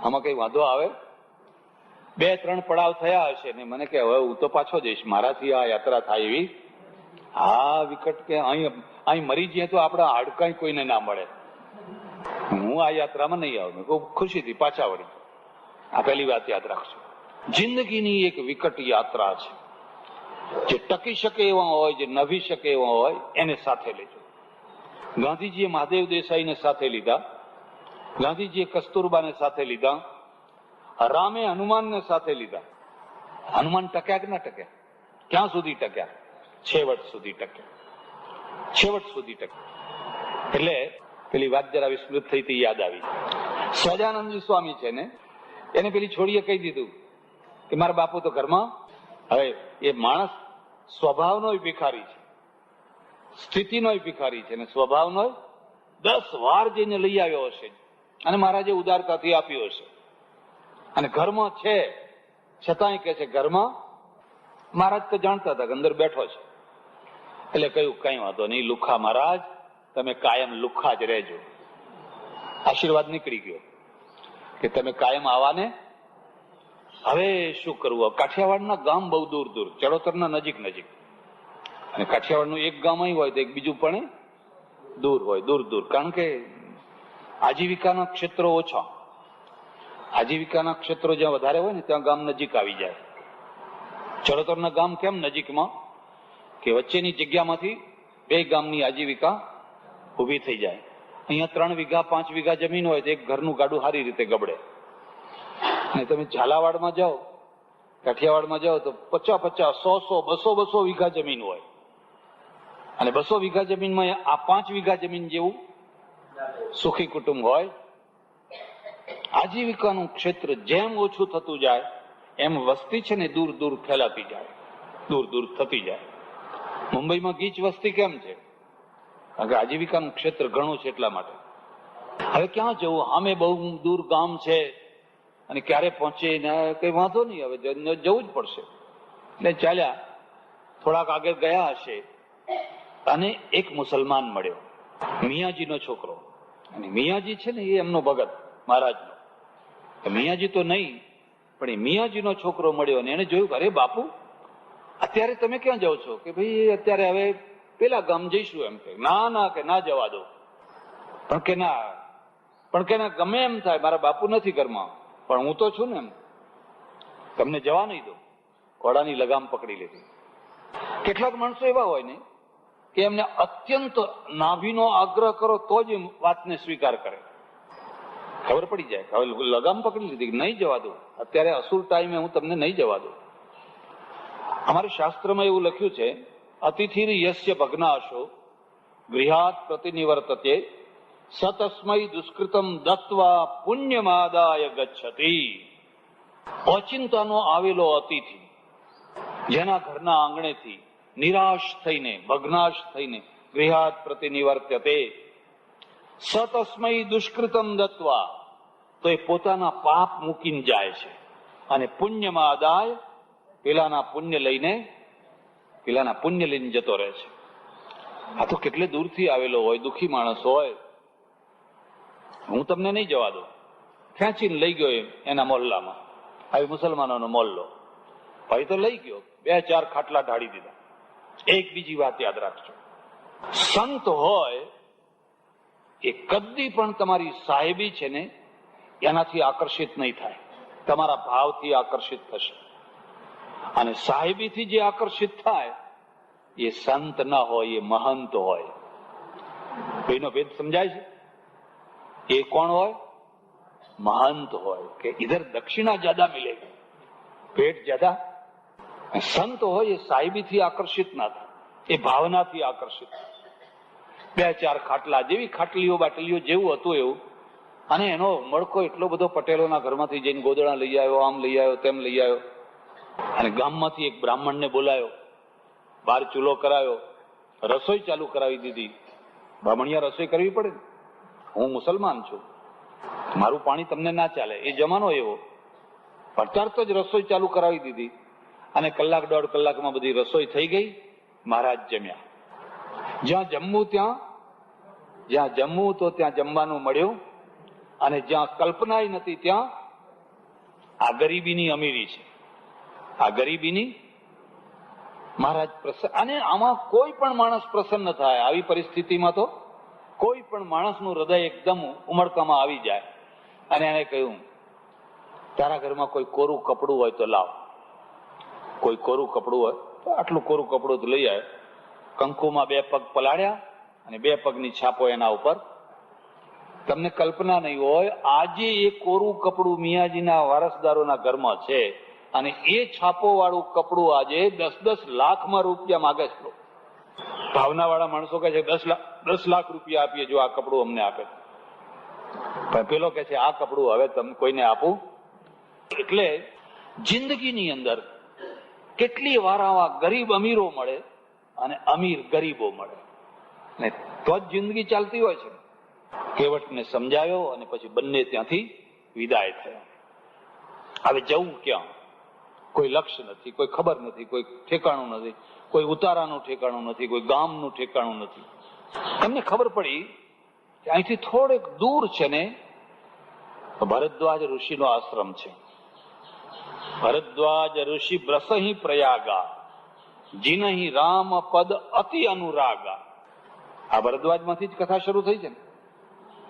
આમાં કઈ વાંધો આવે. 2-3 પડાવ થયા હશે ને મને કે હવે હું તો પાછો જઈશ, મારાથી આ યાત્રા થાય એવી. હા વિકટ કે અહીં મરી જઈએ તો આપણા હાડકાં કોઈને ના મળે, હું આ યાત્રામાં નહીં આવું. મેં ખુશીથી પાછા વળી. આ પહેલી વાત યાદ રાખજો. જિંદગીની એક વિકટ યાત્રા છે. જે ટકી શકે એવા હોય, જે નભી શકે એવા હોય, એને સાથે લેજો. ગાંધીજીએ મહાદેવ દેસાઈને સાથે લીધા, ગાંધીજીએ કસ્તુરબાને સાથે લીધા, રામે હનુમાનને સાથે લીધા. હનુમાન ટક્યા કે ના ટક્યા? ક્યાં સુધી ટક્યા? છેવટ સુધી ટક્યા. છેવટ સુધી ટક્યા. એટલે પેલી વાત જરા વિસ્મૃત થઈ હતી, યાદ આવી. સહજાનંદજી સ્વામી છે ને, એને પેલી છોડીએ કહી દીધું કે મારા બાપુ તો ઘરમાં. હવે એ માણસ સ્વભાવનો ભિખારી છે, સ્થિતિનો ભિખારી છે, અને સ્વભાવનો 10 વાર જઈને લઈ આવ્યો હશે, અને મહારાજે ઉદારતાથી આપ્યો હશે, અને ઘરમાં છે છતાંય કે છે ઘરમાં. મહારાજ તો જાણતા હતા કે અંદર બેઠો છે, એટલે કહ્યું કઈ વાંધો નહીં લુખા મહારાજ, તમે કાયમ લુખા જ રહેજો. આશીર્વાદ નીકળી ગયો કે તમે કાયમ આવાને. હવે શું કરવું? કાઠિયાવાડના ગામ બહુ દૂર દૂર, ચડોતરના નજીક નજીક, અને કાઠિયાવાડનું એક ગામ અહીં હોય તો એક બીજું પણ દૂર હોય, દૂર દૂર. કારણ કે આજીવિકાના ક્ષેત્રો ઓછા, આજીવિકાના ક્ષેત્રો જ્યાં વધારે હોય ને ત્યાં ગામ નજીક આવી જાય. ચડોતરના ગામ કેમ નજીકમાં? કે વચ્ચેની જગ્યામાંથી 2 ગામની આજીવિકા ઉભી થઈ જાય. અહીંયા 3 વીઘા 5 વીઘા જમીન હોય તો એક ઘરનું ગાડું સારી રીતે ગબડે. અને તમે ઝાલાવાડમાં જાઓ, કાઠિયાવાડમાં જાઓ તો 50-50, 100-100, 200 વીઘા જમીન હોય, અને 200 વીઘા જમીનમાં આ 5 વીઘા જમીન જેવું સુખી કુટુંબ હોય. આજીવિકાનું ક્ષેત્ર જેમ ઓછું થતું જાય એમ વસ્તી છે ને દૂર દૂર ફેલાતી જાય, દૂર દૂર થતી જાય. મુંબઈમાં ગીચ વસ્તી કેમ છે? કારણ કે આજીવિકાનું ક્ષેત્ર ઘણું છે એટલા માટે. હવે ક્યાં જવું? આમે બહુ દૂર ગામ છે, અને ક્યારે પહોંચે ને કઈ વાંધો નહીં, હવે જવું જ પડશે. એટલે ચાલ્યા, થોડાક આગળ ગયા હશે, અને એક મુસલમાન મળ્યો, મિયાજીનો છોકરો. અને મિયાજી છે ને એ એમનો ભગત મહારાજનો. મિયાજી તો નહીં, પણ એ મિયાજીનો છોકરો મળ્યો, અને એને જોયું, અરે બાપુ અત્યારે તમે ક્યાં જાઓ છો? કે ભાઈ અત્યારે હવે પેલા ગામ જઈશું. એમ કે ના ના, કે ના જવા દો. પણ કે ના ગમે એમ થાય, મારા બાપુ નથી ઘરમાં, પણ હું તો છું ને, એમ તમને જવા નહીં દો. ઘોડાની લગામ પકડી લીધી. કેટલાક માણસો એવા હોય ને કે એમને અત્યંત નાભીનો આગ્રહ કરો તો જ વાતને સ્વીકાર કરે. ખબર પડી જાય કે હવે લગામ પકડી લીધી, નહીં જવા દો, અત્યારે અસુર ટાઈમે હું તમને નહીં જવા દઉં. અમારે શાસ્ત્રમાં એવું લખ્યું છે, અતિથિર યસ્ય ભગ્નાશો ગૃહાત પ્રતિનિવર્તતે સતસ્મય દુષ્કૃતમ દત્વા પુણ્યમાદાય ગચ્છતિ. ઓચિંતાનો આવેલો અતિથિ જેના ઘરના આંગણેથી નિરાશ થઈને, ભગ્નાશ થઈને ગૃહાત પ્રતિનિવર્તતે સતસ્મય દુષ્કૃતમ દત્વા, તો એ પોતાના પાપ મૂકીને જાય છે, અને પુણ્યમાદાય પેલાના પુણ્ય લઈને જતો રહે છે. આ તો કેટલે દૂરથી આવેલો હોય, દુઃખી માણસ હોય, હું તમને નહીં જવા દઉં. ખેંચીને લઈ ગયો એના મોહલ્લામાં. આવી મુસલમાનોનો મોહલ્લો, ભાઈ તો લઈ ગયો, 2-4 ખાટલા ઢાળી દીધા. એક બીજી વાત યાદ રાખજો, સંત હોય એ કદી પણ તમારી સાહેબી છે ને એનાથી આકર્ષિત નહીં થાય, તમારા ભાવથી આકર્ષિત થશે. અને સાહેબીથી જે આકર્ષિત થાય એ સંત ના હોય, એ મહંત હોય. એનો ભેદ સમજાય છે? એ કોણ હોય? महंत हो कि इधर दक्षिणा ज्यादा मिलेगी, पेट ज्यादा। संत हो ये साहिबी थी आकर्षित ना था, ये भावना थी आकर्षित। બે ચાર ખાટલા જેવી ખાટલીઓ બાટલીઓ જેવું હતું એવું, અને એનો મળકો એટલો બધો પટેલોના ઘરમાંથી જઈને ગોદડા લઈ આવ્યો, આમ લઈ આવ્યો, તેમ લઈ આવ્યો, અને ગામમાંથી એક બ્રાહ્મણને બોલાયો, બહાર ચૂલો કરાયો, રસોઈ ચાલુ કરાવી દીધી. બ્રાહ્મણિયા રસોઈ કરવી પડે ને, હું મુસલમાન છું, મારું પાણી તમને ના ચાલે, એ જમાનો એવો. તરત જ રસોઈ ચાલુ કરાવી દીધી, અને કલાક દોઢ કલાકમાં બધી રસોઈ થઈ ગઈ. મહારાજ જમ્યા. જ્યાં જમવું તો ત્યાં જમવાનું મળ્યું, અને જ્યાં કલ્પના નથી ત્યાં આ ગરીબીની અમીરી છે, આ ગરીબીની. મહારાજ પ્રસન્ન, અને આમાં કોઈ પણ માણસ પ્રસન્ન થાય આવી પરિસ્થિતિમાં, તો કોઈ પણ માણસનું હૃદય એકદમ ઉમળકામાં આવી જાય. અને એને કહ્યું, તારા ઘરમાં કોઈ કોરું કપડું હોય તો લાવ. કોઈ કોરું કપડું હોય તો આટલું કોરું કપડું તો લઈ આવે. કંકુમાં 2 પગ પલાળ્યા અને 2 પગની છાપો એના ઉપર. તમને કલ્પના નહીં હોય, આજે એ કોરું કપડું મિયાજીના વારસદારોના ઘરમાં છે, અને એ છાપો વાળું કપડું આજે 10-10 લાખમાં રૂપિયા માગે છે. ભાવના વાળા માણસો કહે છે 10 લાખ રૂપિયા આપીએ જો આ કપડું અમને આપે. પણ પેલો કહે છે આ કપડું હવે તમે કોઈને આપું. એટલે જિંદગીની અંદર કેટલી વાર આવા ગરીબ અમીરો મળે અને અમીર ગરીબો મળે ને તો જ જિંદગી ચાલતી હોય છે. કેવટને સમજાયો અને પછી બંને ત્યાંથી વિદાય થયા. હવે જવું ક્યાં? કોઈ લક્ષ્ય નથી, કોઈ ખબર નથી, કોઈ ઠેકાણું નથી, કોઈ ઉતારાનું ઠેકાણું નથી, કોઈ ગામનું ઠેકાણું નથી. એમને ખબર પડી કે અહીંથી થોડેક દૂર છે ને ભરદ્વાજ ઋષિનો આશ્રમ છે. ભરદ્વાજ ઋષિ બ્રસહી પ્રયાગા જીનહી રામ પદ અતિ અનુરાગા. આ ભરદ્વાજ માંથી જ કથા શરૂ થઈ છે ને.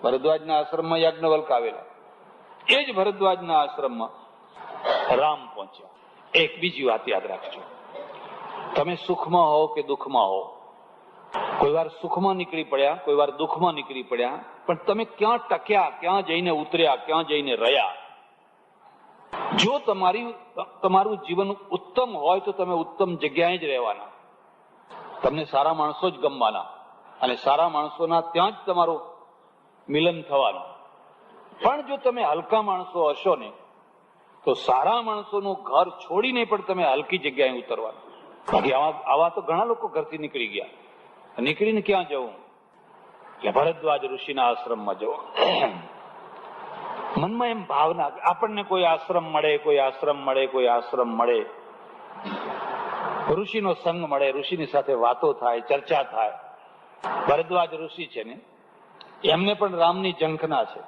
ભરદ્વાજના આશ્રમમાં યાજ્ઞવલ્ક આવેલા. એ જ ભરદ્વાજના આશ્રમમાં રામ પહોંચ્યા. એક બીજી વાત યાદ રાખજો, તમે સુખમાં હો કે દુઃખમાં હો, કોઈ વાર સુખમાં નીકળી પડ્યા, કોઈ વાર દુઃખમાં નીકળી પડ્યા, પણ તમે ક્યાં ટક્યા, ક્યાં જઈને ઉતર્યા, ક્યાં જઈને રહ્યા. જો તમારું જીવન ઉત્તમ હોય તો તમે ઉત્તમ જગ્યાએ જ રહેવાના. તમને સારા માણસો જ ગમવાના અને સારા માણસોના ત્યાં જ તમારું મિલન થવાનું. પણ જો તમે હલકા માણસો હશો ને તો સારા માણસોનું ઘર છોડીને પણ તમે હલકી જગ્યાએ ઉતરવાનું. બાકી આવા તો ઘણા લોકો ઘરથી નીકળી ગયા. નીકળીને ક્યાં જવું? એટલે ભરદ્વાજ ઋષિના આશ્રમમાં જવું. મનમાં એમ ભાવના, આપણને કોઈ આશ્રમ મળે, કોઈ આશ્રમ મળે, કોઈ આશ્રમ મળે, ઋષિનો સંગ મળે, ઋષિની સાથે વાતો થાય, ચર્ચા થાય. ભરદ્વાજ ઋષિ છે ને એમને પણ રામની ઝંખના છે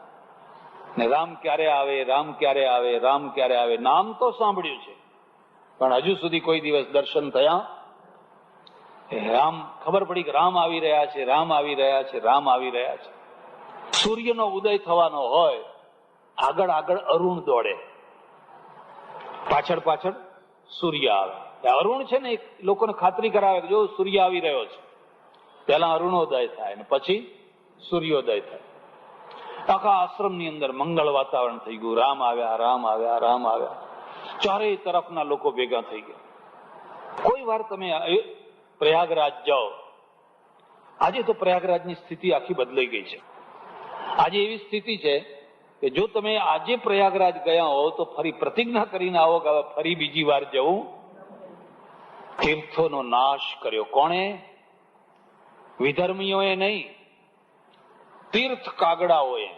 ને રામ ક્યારે આવે, રામ ક્યારે આવે, રામ ક્યારે આવે. નામ તો સાંભળ્યું છે પણ હજુ સુધી કોઈ દિવસ દર્શન થયા. રામ ખબર પડી કે રામ આવી રહ્યા છે, રામ આવી રહ્યા છે, રામ આવી રહ્યા છે. સૂર્યનો ઉદય થવાનો હોય, આગળ આગળ અરુણ દોડે, પાછળ પાછળ સૂર્ય આવે. અરુણ છે ને લોકોને ખાતરી કરાવે કે જો સૂર્ય આવી રહ્યો છે. પહેલા અરુણોદય થાય ને પછી સૂર્યોદય થાય. આખા આશ્રમની અંદર મંગળ વાતાવરણ થઈ ગયું. રામ આવ્યા, રામ આવ્યા, રામ આવ્યા. ચારેય તરફના લોકો ભેગા થઈ ગયા. કોઈ વાર તમે પ્રયાગરાજ જાઓ, આજે તો પ્રયાગરાજની સ્થિતિ આખી બદલાઈ ગઈ છે. આજે એવી સ્થિતિ છે કે જો તમે આજે પ્રયાગરાજ ગયા હો તો ફરી પ્રતિજ્ઞા કરીને આવો કે ફરી બીજી વાર જવું. તીર્થોનો નાશ કર્યો કોણે? વિધર્મીઓએ નહીં, તીર્થ કાગડાઓએ.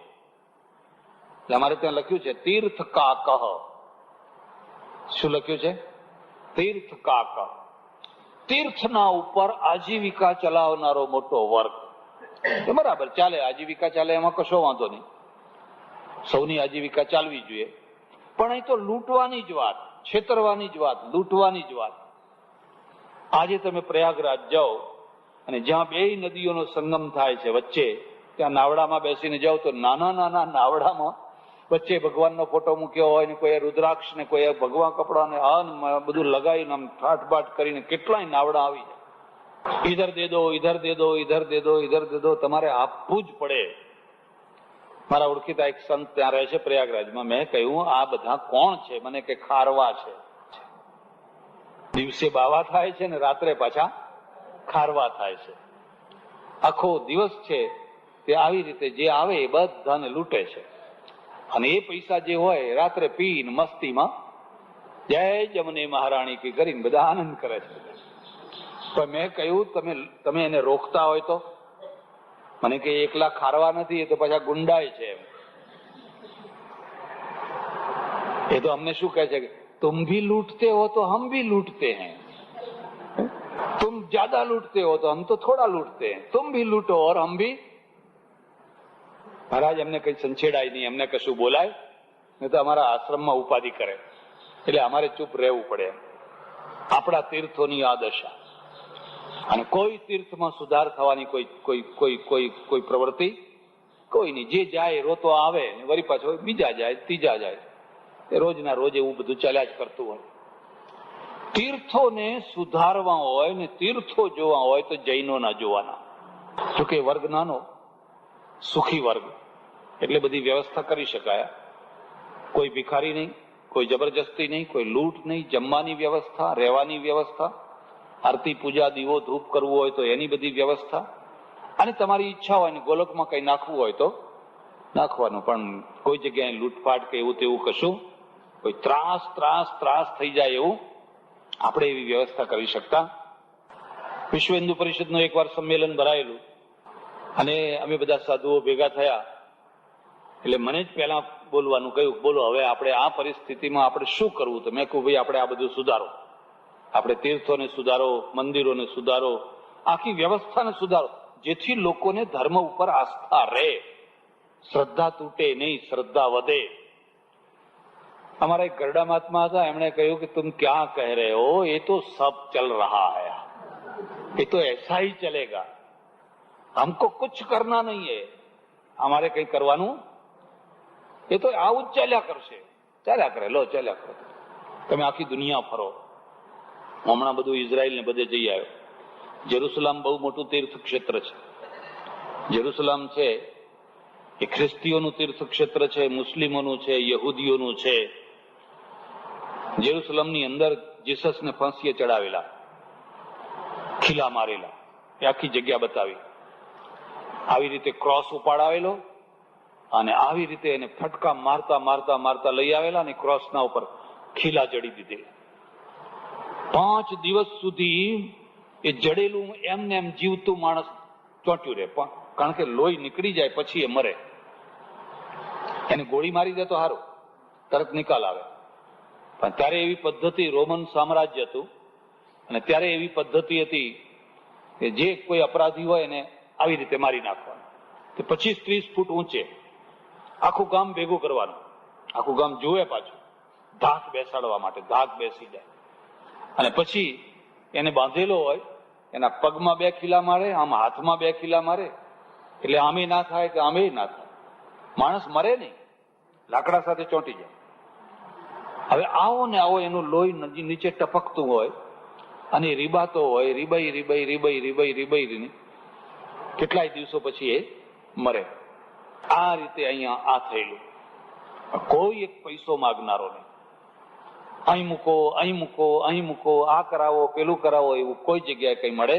અમારે ત્યાં લખ્યું છે તીર્થ કાકહ. શું લખ્યું છે? તીર્થ કાકહ. તીર્થના ઉપર આજીવિકા ચલાવનારો મોટો વર્ગ. બરાબર ચાલે, આજીવિકા ચાલે, એમાં કશો વાંધો નહીં. સૌની આજીવિકા ચાલવી જોઈએ. પણ અહીં તો લૂંટવાની જ વાત, છેતરવાની જ વાત, લૂંટવાની જ વાત. આજે તમે પ્રયાગરાજ જાઓ અને જ્યાં બે નદીઓનો સંગમ થાય છે વચ્ચે, ત્યાં નાવડામાં બેસીને જાઓ તો નાના નાના નાવડામાં વચ્ચે ભગવાનનો ફોટો મૂક્યો હોય ને કોઈ રુદ્રાક્ષ ને કોઈ ભગવાન કપડા ને બધું લગાવીને આમ ઠાઠબાટ કરીને કેટલાય નાવડા આવી જાય. ઇધર દે દો, ઇધર દે દો, ઇધર દે દો, ઇધર દે દો, તમારે આપવું જ પડે. મારા ઓળખીતા એક સંત ત્યાં રહે છે પ્રયાગરાજમાં. મેં કહ્યું આ બધા કોણ છે? મને કે ખારવા છે. દિવસે બાવા થાય છે ને રાત્રે પાછા ખારવા થાય છે. આખો દિવસ છે તે આવી રીતે જે આવે એ બધાને લૂંટે છે અને એ પૈસા જે હોય રાત્રે પીને મસ્તીમાં જય જમને મહારાણી કી કરીને બધા આનંદ કરે છે. તો મેં કહ્યું તમે એને રોકતા હોય તો? મને કે એકલા ખારવા નથી, એ તો પાછા ગુંડાય છે. એ તો અમને શું કહે છે કે तुम भी लूटते हो तो हम भी लूटते हैं, तुम ज्यादा लूटते हो तो हम तो थोड़ा लूटते हैं, तुम भी लूटो और हम भी. મહારાજ એમને કઈ સંછેડાય નહીં, એમને કશું બોલાય નહીં તો અમારા આશ્રમમાં ઉપાધિ કરે. એટલે અમારે ચૂપ રહેવું પડે. આપણા તીર્થોની આ દશા. અને કોઈ તીર્થમાં સુધાર થવાની કોઈ પ્રવૃત્તિ કોઈ નહીં. જે જાય રોતો આવે ને વળી પાછો બીજા જાય, ત્રીજા જાય. રોજના રોજ એવું બધું ચાલ્યા જ કરતું હોય. તીર્થોને સુધારવા હોય ને તીર્થો જોવા હોય તો જૈનોના જોવાના. જોકે વર્ગ નાનો, સુખી વર્ગ, એટલે બધી વ્યવસ્થા કરી શકાય. કોઈ ભિખારી નહીં, કોઈ જબરજસ્તી નહીં, કોઈ લૂંટ નહીં, જમવાની વ્યવસ્થા, રહેવાની વ્યવસ્થા, આરતી પૂજા દીવો ધૂપ કરવું હોય તો એની બધી વ્યવસ્થા, અને તમારી ઈચ્છા હોય ને ગોલકમાં કઈ નાખવું હોય તો નાખવાનું. પણ કોઈ જગ્યાએ લૂંટફાટ કે એવું તેવું કશું, કોઈ ત્રાસ થઈ જાય એવું આપણે એવી વ્યવસ્થા કરી શકતા. વિશ્વ હિન્દુ પરિષદનું એકવાર સંમેલન ભરાયેલું અને અમે બધા સાધુઓ ભેગા થયા એટલે મને જ પહેલા બોલવાનું કહ્યું, બોલો હવે આપણે આ પરિસ્થિતિમાં આપણે શું કરવું? તો મેં કહ્યું ભાઈ આપણે આ બધું સુધારો, આપણે તીર્થોને સુધારો, મંદિરોને સુધારો, આખી વ્યવસ્થાને સુધારો, જેથી લોકોને ધર્મ ઉપર આસ્થા રહે, શ્રદ્ધા તૂટે નહીં, શ્રદ્ધા વધે. हमारा एक गरडा महात्मा था, एमने कहूं कि तुम क्या कह रहे हो, ये तो सब चल रहा है, ये तो ऐसा ही चलेगा, हमको कुछ करना नहीं है, हमारे कहीं करवाનું એ તો આવું જ ચાલ્યા કરશે, ચાલ્યા કરે, લો ચાલ્યા કરે. તમે આખી દુનિયા ફરો. હું હમણાં બધું ઇઝરાયલ ને બધે જઈ આવ્યો. જેરુસલામ બહુ મોટું તીર્થ ક્ષેત્ર છે. જેરુસલામ છે એ ખ્રિસ્તીઓનું તીર્થ ક્ષેત્ર છે, મુસ્લિમોનું છે, યહૂદીઓનું છે. જેરુસલમની અંદર જીસસને ફાંસીએ ચડાવેલા, ખીલા મારેલા, એ આખી જગ્યા બતાવી. આવી રીતે ક્રોસ ઉપાડાવેલો અને આવી રીતે એને ફટકા મારતા મારતા મારતા લઈ આવેલા અને ક્રોસના ઉપર ખીલા જડી દીધેલા. 5 દિવસ સુધી એ જડેલું એમને એમ જીવતું માણસ ચોંટ્યું રહે, કારણ કે લોહી નીકળી જાય પછી એ મરે. એને ગોળી મારી દે તો સારું, તરત નિકાલ આવે. પણ ત્યારે એવી પદ્ધતિ, રોમન સામ્રાજ્ય હતું અને ત્યારે એવી પદ્ધતિ હતી કે જે કોઈ અપરાધી હોય એને આવી રીતે મારી નાખવાનું. 25-30 ફૂટ ઊંચે આખું ગામ ભેગું કરવાનું, આખું ગામ જુએ, પાછું ધાક બેસાડવા માટે, ધાક બેસી જાય. અને પછી એને બાંધેલો હોય, એના પગમાં 2 ખીલા મારે, આમ હાથમાં 2 ખીલા મારે, એટલે આમે ના થાય કે આમે ના થાય, માણસ મરે નહીં, લાકડા સાથે ચોંટી જાય. હવે આવો ને આવો એનું લોહી નીચે ટપકતું હોય અને રીબાતો હોય, રીબાઈ કેટલાય દિવસો પછી એ મરે. આ રીતે અહીંયા આ થયેલું. કોઈ એક પૈસો માગનારો નહીં, અહીં મૂકો, અહીં મૂકો, અહીં મૂકો, આ કરાવો, પેલું કરાવો, એવું કોઈ જગ્યાએ કઈ મળે.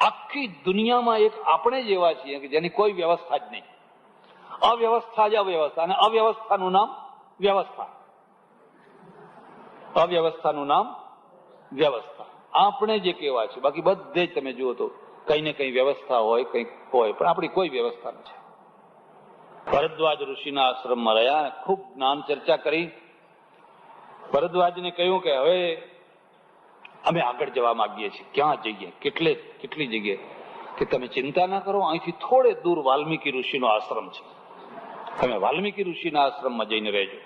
આખી દુનિયામાં એક આપણે જ એવા છીએ કે જેની કોઈ વ્યવસ્થા જ નહીં. અવ્યવસ્થા જ અવ્યવસ્થા, અને અવ્યવસ્થાનું નામ વ્યવસ્થા, અવ્યવસ્થાનું નામ વ્યવસ્થા. આપણે જે કેવા છે, બાકી બધે જ તમે જુઓ તો કઈ ને કઈ વ્યવસ્થા હોય, કઈક હોય, પણ આપણી કોઈ વ્યવસ્થા નથી. ભરદ્વાજ ઋષિના આશ્રમમાં રહ્યા અને ખૂબ જ્ઞાન ચર્ચા કરી. ભરદ્વાજને કહ્યું કે હવે અમે આગળ જવા માંગીએ છીએ. ક્યાં જઈએ? કેટલી જગ્યાએ? કે તમે ચિંતા ના કરો, અહીંથી થોડે દૂર વાલ્મીકી ઋષિનો આશ્રમ છે, તમે વાલ્મીકી ઋષિના આશ્રમમાં જઈને રહેજો.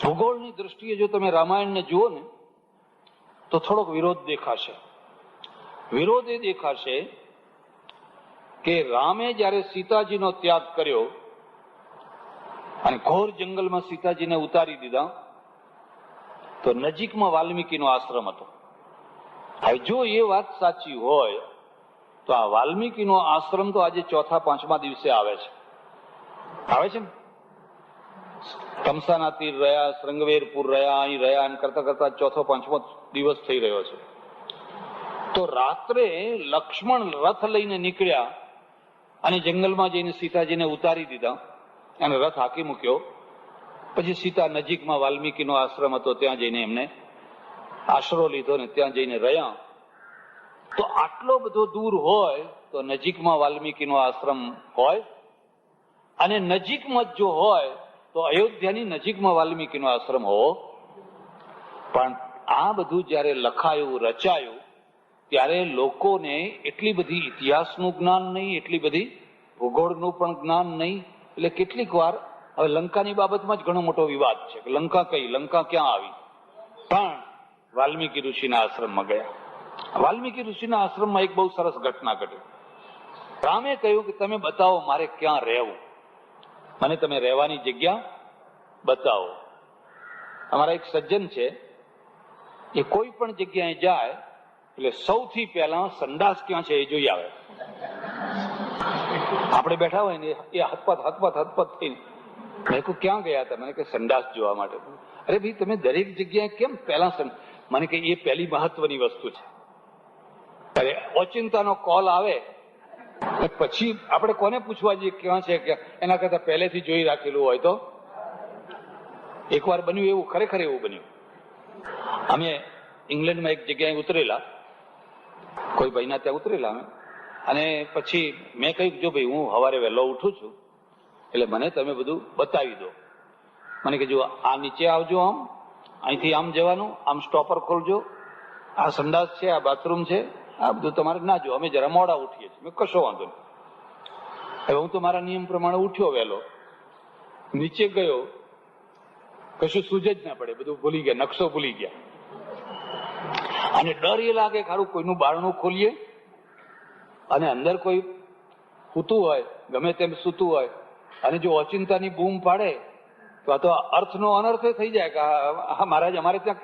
ભૂગોળની દ્રષ્ટિએ જો તમે રામાયણને જુઓ ને તો થોડોક વિરોધ દેખાશે. વિરોધ એ દેખાશે કે રામે જયારે સીતાજીનો ત્યાગ કર્યો અને ઘોર જંગલમાં સીતાજીને ઉતારી દીધા તો નજીકમાં વાલ્મીકીનો આશ્રમ હતો. હવે જો એ વાત સાચી હોય તો આ વાલ્મીકીનો આશ્રમ તો આજે 4-5મા દિવસે આવે છે ને. તમસાના તીર રહ્યા, શ્રંગવેરપુર રહ્યા, અહીં રહ્યા, એમ કરતા કરતા 4-5મો દિવસ થઈ રહ્યો છે. તો રાત્રે લક્ષ્મણ રથ લઈને નીકળ્યા અને જંગલમાં જઈને સીતાજીને ઉતારી દીધા અને રથ હાકી મૂક્યો. પછી સીતા નજીકમાં વાલ્મીકીનો આશ્રમ હતો, ત્યાં જઈને એમને આશરો લીધો ને ત્યાં જઈને રહ્યા. તો આટલો બધો દૂર હોય તો નજીકમાં વાલ્મીકીનો આશ્રમ હોય, અને નજીકમાં જો હોય તો અયોધ્યાની નજીકમાં વાલ્મીકીનો આશ્રમ હોવો. પણ આ બધું જયારે લખાયું, રચાયું, ત્યારે લોકોને એટલી બધી ઇતિહાસનું જ્ઞાન નહીં, એટલી બધી ભૂગોળનું પણ જ્ઞાન નહીં. એટલે કેટલીક વાર હવે લંકાની બાબતમાં જ ઘણો મોટો વિવાદ છે કે લંકા કઈ, લંકા ક્યાં આવી. પણ વાલ્મીકી ઋષિના આશ્રમમાં ગયા. વાલ્મીકી ઋષિના આશ્રમમાં એક બહુ સરસ ઘટના ઘટી. રામે કહ્યું કે તમે બતાવો મારે ક્યાં રહેવું, મને તમે રહેવાની જગ્યા બતાવો. અમારા એક સજ્જન છે, એ કોઈ પણ જગ્યાએ જાય એટલે સૌથી પહેલા સંડાસ ક્યાં છે એ જોઈ આવે. આપણે બેઠા હોય ને એ હથપથ થઈને મેં કહું ક્યાં ગયા હતા? મને કે સંડાસ જોવા માટે. અરે ભાઈ તમે દરેક જગ્યાએ કેમ પહેલા? મને કે એ પહેલી મહત્વની વસ્તુ છે. અરે ઓચિંતાનો કોલ આવે પછી આપણે કોને પૂછવા જઈએ ક્યાં છે ક્યાં? એના કરતા પહેલેથી જોઈ રાખેલું હોય તો. એકવાર બન્યું એવું, ખરેખર એવું બન્યું. અમે ઇંગ્લેન્ડમાં એક જગ્યાએ ઉતરેલા, કોઈ ભાઈના ત્યાં ઉતરેલા અમે, અને પછી મેં કહ્યું જો ભાઈ હું સવારે વહેલો ઉઠું છું એટલે મને તમે બધું બતાવી દો. મને કે જો આ નીચે આવજો, આમ અહીંથી આમ જવાનું, આમ સ્ટોપર ખોલજો, આ સંડાસ છે, આ બાથરૂમ છે, આ બધું તમારે ના જો, અમે જરા મોડા ઉઠીએ છીએ. મેં કશો વાંધો નહીં. હવે હું તો મારા નિયમ પ્રમાણે ઉઠ્યો વહેલો, નીચે ગયો, કશું સૂજ જ ના પડે, બધું ભૂલી ગયા, નકશો ભૂલી ગયા. અને ડર એ લાગે ખારું કોઈનું બારણું ખોલીએ અને અંદર કોઈ સૂતું હોય, ગમે તેમ સૂતું હોય, અને જો ઓચિંતાની બૂમ પાડે તો આ તો અર્થનો અનર્થ થઈ જાય કે મહારાજ અમારે ત્યાં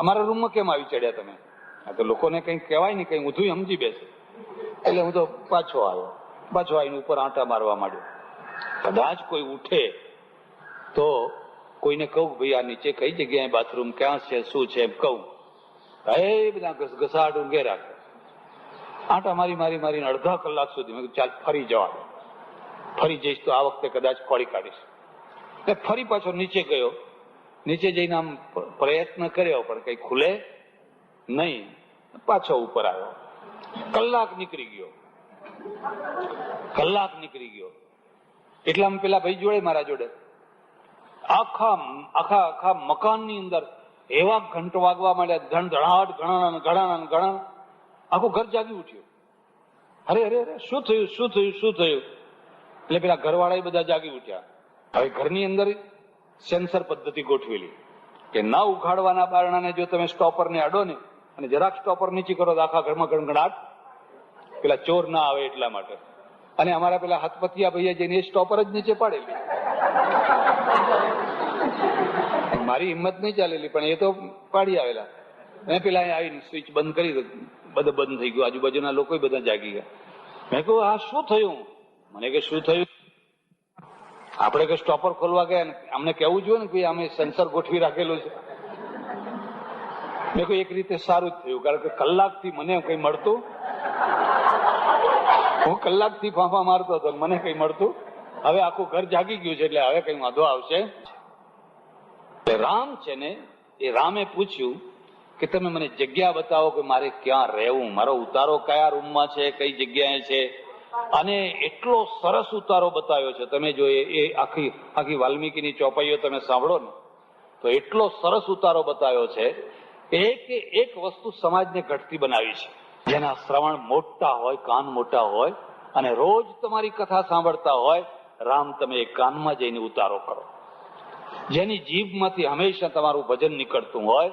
અમારા રૂમમાં કેમ આવી ચડ્યા તમે? આ તો લોકોને કંઈક કહેવાય ને, કંઈ ઊંધું સમજી બેસે. એટલે હું તો પાછો આવ્યો, પાછો આવીને ઉપર આંટા મારવા માંડ્યો. કદાચ કોઈ ઉઠે તો કોઈને કહું ભાઈ આ નીચે કઈ જગ્યાએ બાથરૂમ ક્યાં છે, શું છે એમ કહું. એ બધા ઘસાટ ઊંઘે રાખે. આંટા મારી મારી મારીને અડધા કલાક સુધી મેં ચાલ ફરી જવા, ફરી જઈશ તો આ વખતે કદાચ ખોળી કાઢીશ. ફરી પાછો નીચે ગયો, નીચે જઈને આમ પ્રયત્ન કર્યો પણ કઈ ખુલે નહીં. પાછો ઉપર આવ્યો. કલાક નીકળી ગયો, કલાક નીકળી ગયો. એટલામાં પેલા ભાઈ જોડે, મારા જોડે આખા આખા આખા મકાનની અંદર એવા ઘંટ વાગવા માંડ્યા, ધણધણાટ, ઘણા ઘણા ઘણા. આખું ઘર જાગી ઉઠ્યું. અરે અરે અરે શું થયું, શું થયું, શું થયું? એટલે પેલા ઘરવાળા બધા જાગી ઉઠ્યા. હવે ઘરની અંદર સેન્સર પદ્ધતિ ગોઠવેલી કે ના ઉઘાડવાના બારણાને જો તમે સ્ટોપરને અડો ને અને જરાક સ્ટોપર નીચે કરો તો આખા ઘરમાં ગણગણાટ, પેલા ચોર ના આવે એટલા માટે. અને અમારા પેલા હાથપતિયા ભાઈએ જઈને એ સ્ટોપર જ નીચે પાડેલી. મારી હિંમત નહીં ચાલેલી પણ એ તો પાડી આવેલા. મેં પેલા આવીને સ્વિચ બંધ કરી, બધું બંધ થઈ ગયું. આજુબાજુના લોકો બધા જાગી ગયા. મેં કહ્યું આ શું થયું? મને કે શું થયું? આપણે કે સ્ટોપર ખોલવા ગયા ને અમને કેવું જોઈએ ને કે અમે સેન્સર ગોઠવી રાખેલું છે. મેં કહ્યું એક રીતે સારું જ થયું, કારણ કે કલાકથી મને કઈ મળતું, હું કલાકથી ફાંફા મારતો હતો, મને કઈ મળતું. હવે આખું ઘર જાગી ગયું છે એટલે હવે કઈ વાંધો આવશે. રામ છે ને, એ રામે પૂછ્યું કે તમે મને જગ્યા બતાવો કે મારે ક્યાં રહેવું, મારો ઉતારો કયા રૂમમાં છે, કઈ જગ્યાએ છે. અને એટલો સરસ ઉતારો બતાવ્યો છે. તમે જો એ આખી આખી વાલ્મીકીની ચોપાઈઓ તમે સાંભળો ને તો એટલો સરસ ઉતારો બતાવ્યો છે. એક વસ્તુ સમાજને ઘટતી બનાવી છે. જેના શ્રવણ મોટા હોય, કાન મોટા હોય અને રોજ તમારી કથા સાંભળતા હોય, રામ તમે એ કાનમાં જઈને ઉતારો કરો. જેની જીભમાંથી હંમેશા તમારું ભજન નીકળતું હોય,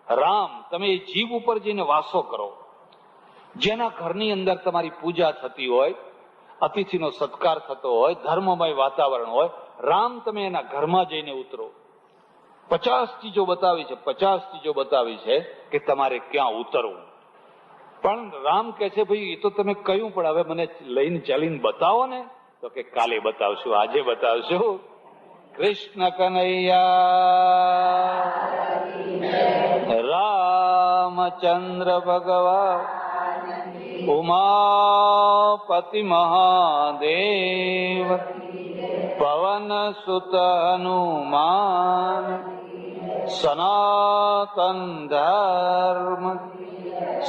રામ તમે એ જીભ ઉપર જઈને વાસો કરો. જેના ઘરની અંદર તમારી પૂજા થતી હોય, અતિથિનો સત્કાર થતો હોય, ધર્મમય વાતાવરણ હોય, રામ તમે એના ઘરમાં જઈને ઉતરો. 50 ચીજો બતાવી છે, 50 ચીજો બતાવી છે કે તમારે ક્યાં ઉતરવું. પણ રામ કહે છે ભાઈ એ તો તમે કહ્યું, પણ હવે મને લઈને ચાલીને બતાવો ને. તો કે કાલે બતાવશું, આજે બતાવશું. કૃષ્ણ કનૈયા રામચંદ્ર ભગવાન ઉમાપતિ મહાદેવ પવન સુત હનુમાન સનાતન ધર્મ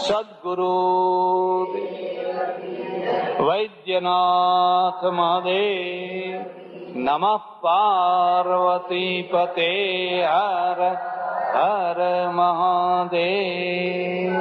સદગુરુ વૈદ્યનાથ મહાદેવ નમઃ પાર્વતી પતે હર હર મહાદેવ.